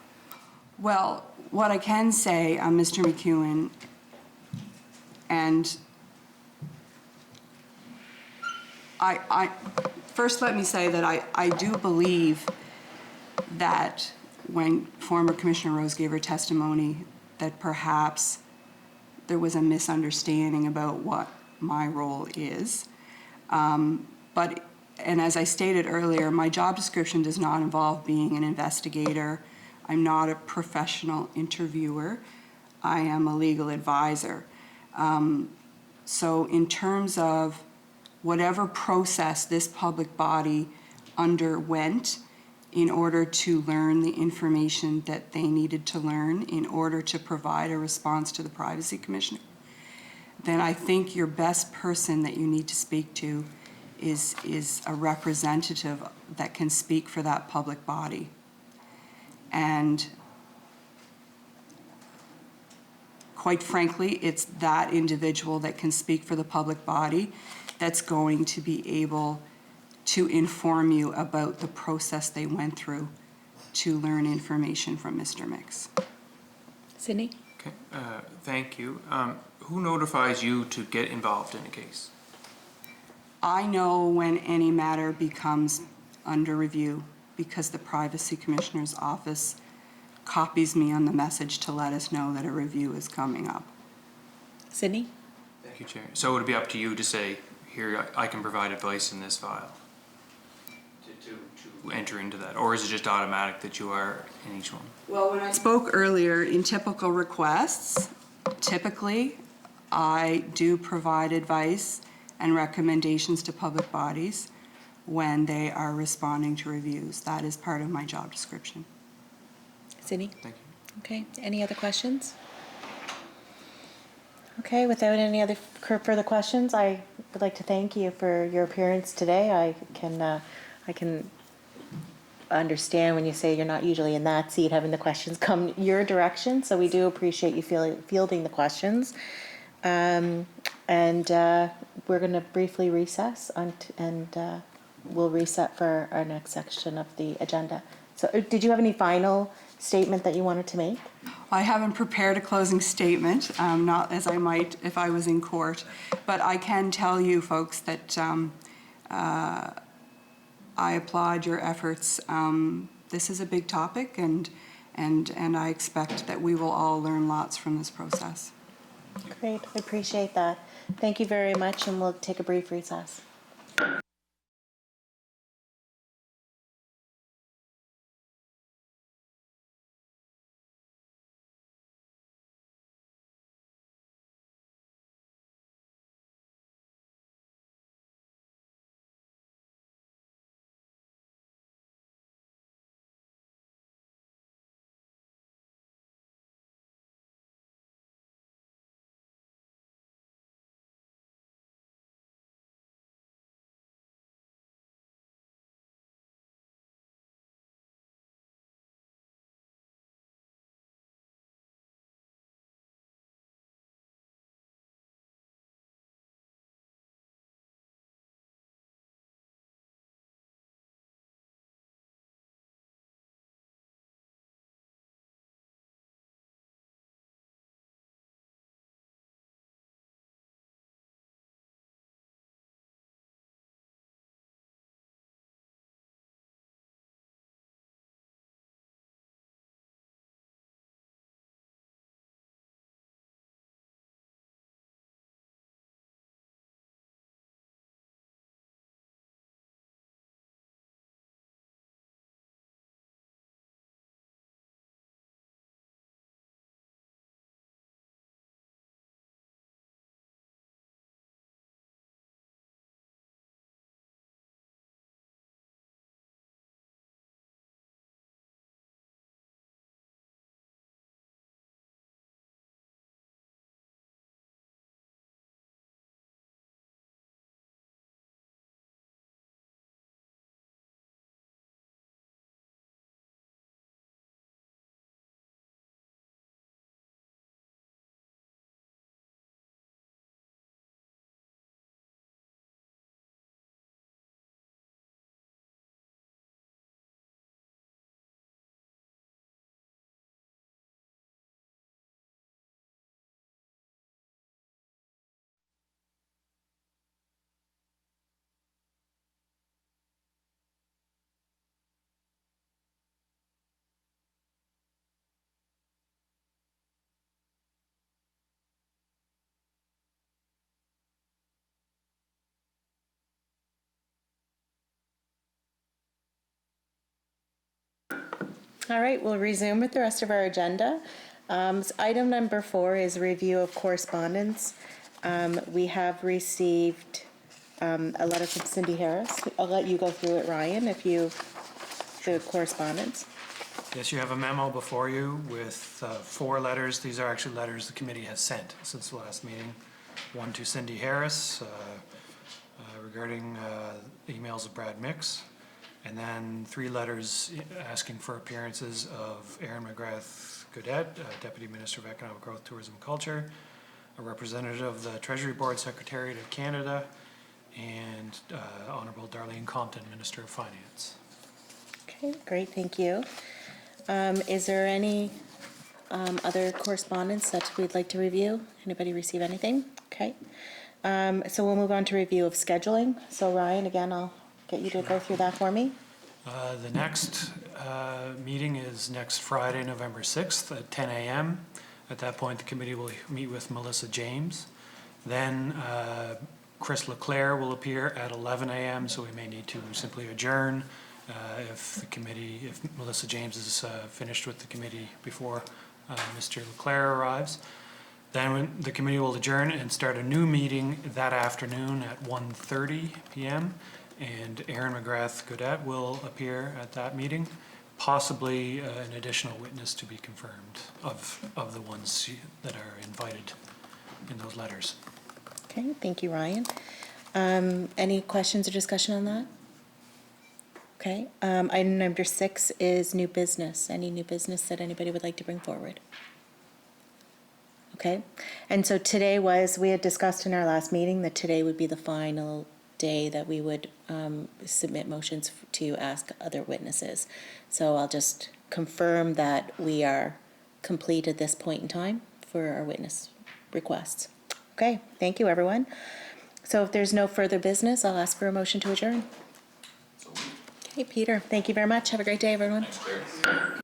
Well, what I can say, Mr. McEwen, and I first let me say that I do believe that when former Commissioner Rose gave her testimony that perhaps there was a misunderstanding about what my role is. But as I stated earlier, my job description does not involve being an investigator. I'm not a professional interviewer. I am a legal advisor. So in terms of whatever process this public body underwent in order to learn the information that they needed to learn in order to provide a response to the Privacy Commissioner, then I think your best person that you need to speak to is a representative that can speak for that public body. And quite frankly, it's that individual that can speak for the public body that's going to be able to inform you about the process they went through to learn information from Mr. Mix. Sydney? Okay, thank you. Who notifies you to get involved in a case? I know when any matter becomes under review because the Privacy Commissioner's office copies me on the message to let us know that a review is coming up. Sydney? Thank you, Chair. So it would be up to you to say, here, I can provide advice in this file, to enter into that, or is it just automatic that you are in each one? Well, when I spoke earlier, in typical requests, typically, I do provide advice and recommendations to public bodies when they are responding to reviews. That is part of my job description. Sydney? Thank you. Okay, any other questions? Okay, without any other further questions, I would like to thank you for your appearance today. I can understand when you say you're not usually in that seat, having the questions come your direction, so we do appreciate you fielding the questions. And we're going to briefly recess, and we'll reset for our next section of the agenda. So did you have any final statement that you wanted to make? I haven't prepared a closing statement, not as I might if I was in court, but I can tell you folks that I applaud your efforts. This is a big topic, and I expect that we will all learn lots from this process. Great, I appreciate that. Thank you very much, and we'll take a brief recess. All right, we'll resume with the rest of our agenda. So item number 4 is review of correspondence. We have received a letter from Cindy Harris. I'll let you go through it, Ryan, if you, the correspondence. Yes, you have a memo before you with 4 letters. These are actually letters the committee has sent since the last meeting. One to Cindy Harris regarding emails of Brad Mix, and then 3 letters asking for appearances of Aaron McGrath, Gaudet, Deputy Minister of Economic Growth, Tourism and Culture, a representative of the Treasury Board Secretariat of Canada, and Honorable Darlene Compton, Minister of Finance. Okay, great, thank you. Is there any other correspondence that we'd like to review? Anybody receive anything? Okay. So we'll move on to review of scheduling. So Ryan, again, I'll get you to go through that for me. The next meeting is next Friday, November 6th at 10 a.m. At that point, the committee will meet with Melissa James. Then Chris Leclerc will appear at 11 a.m., so we may need to simply adjourn if Melissa James is finished with the committee before Mr. Leclerc arrives. Then the committee will adjourn and start a new meeting that afternoon at 1:30 p.m. And Aaron McGrath Gaudet will appear at that meeting, possibly an additional witness to be confirmed of the ones that are invited in those letters. Okay, thank you, Ryan. Any questions or discussion on that? Okay, item number 6 is new business. Any new business that anybody would like to bring forward? Okay, and so today we had discussed in our last meeting that today would be the final day that we would submit motions to ask other witnesses. So I'll just confirm that we are complete at this point in time for our witness requests. Okay, thank you, everyone. So if there's no further business, I'll ask for a motion to adjourn. Okay, Peter, thank you very much. Have a great day, everyone. Thanks, Claire.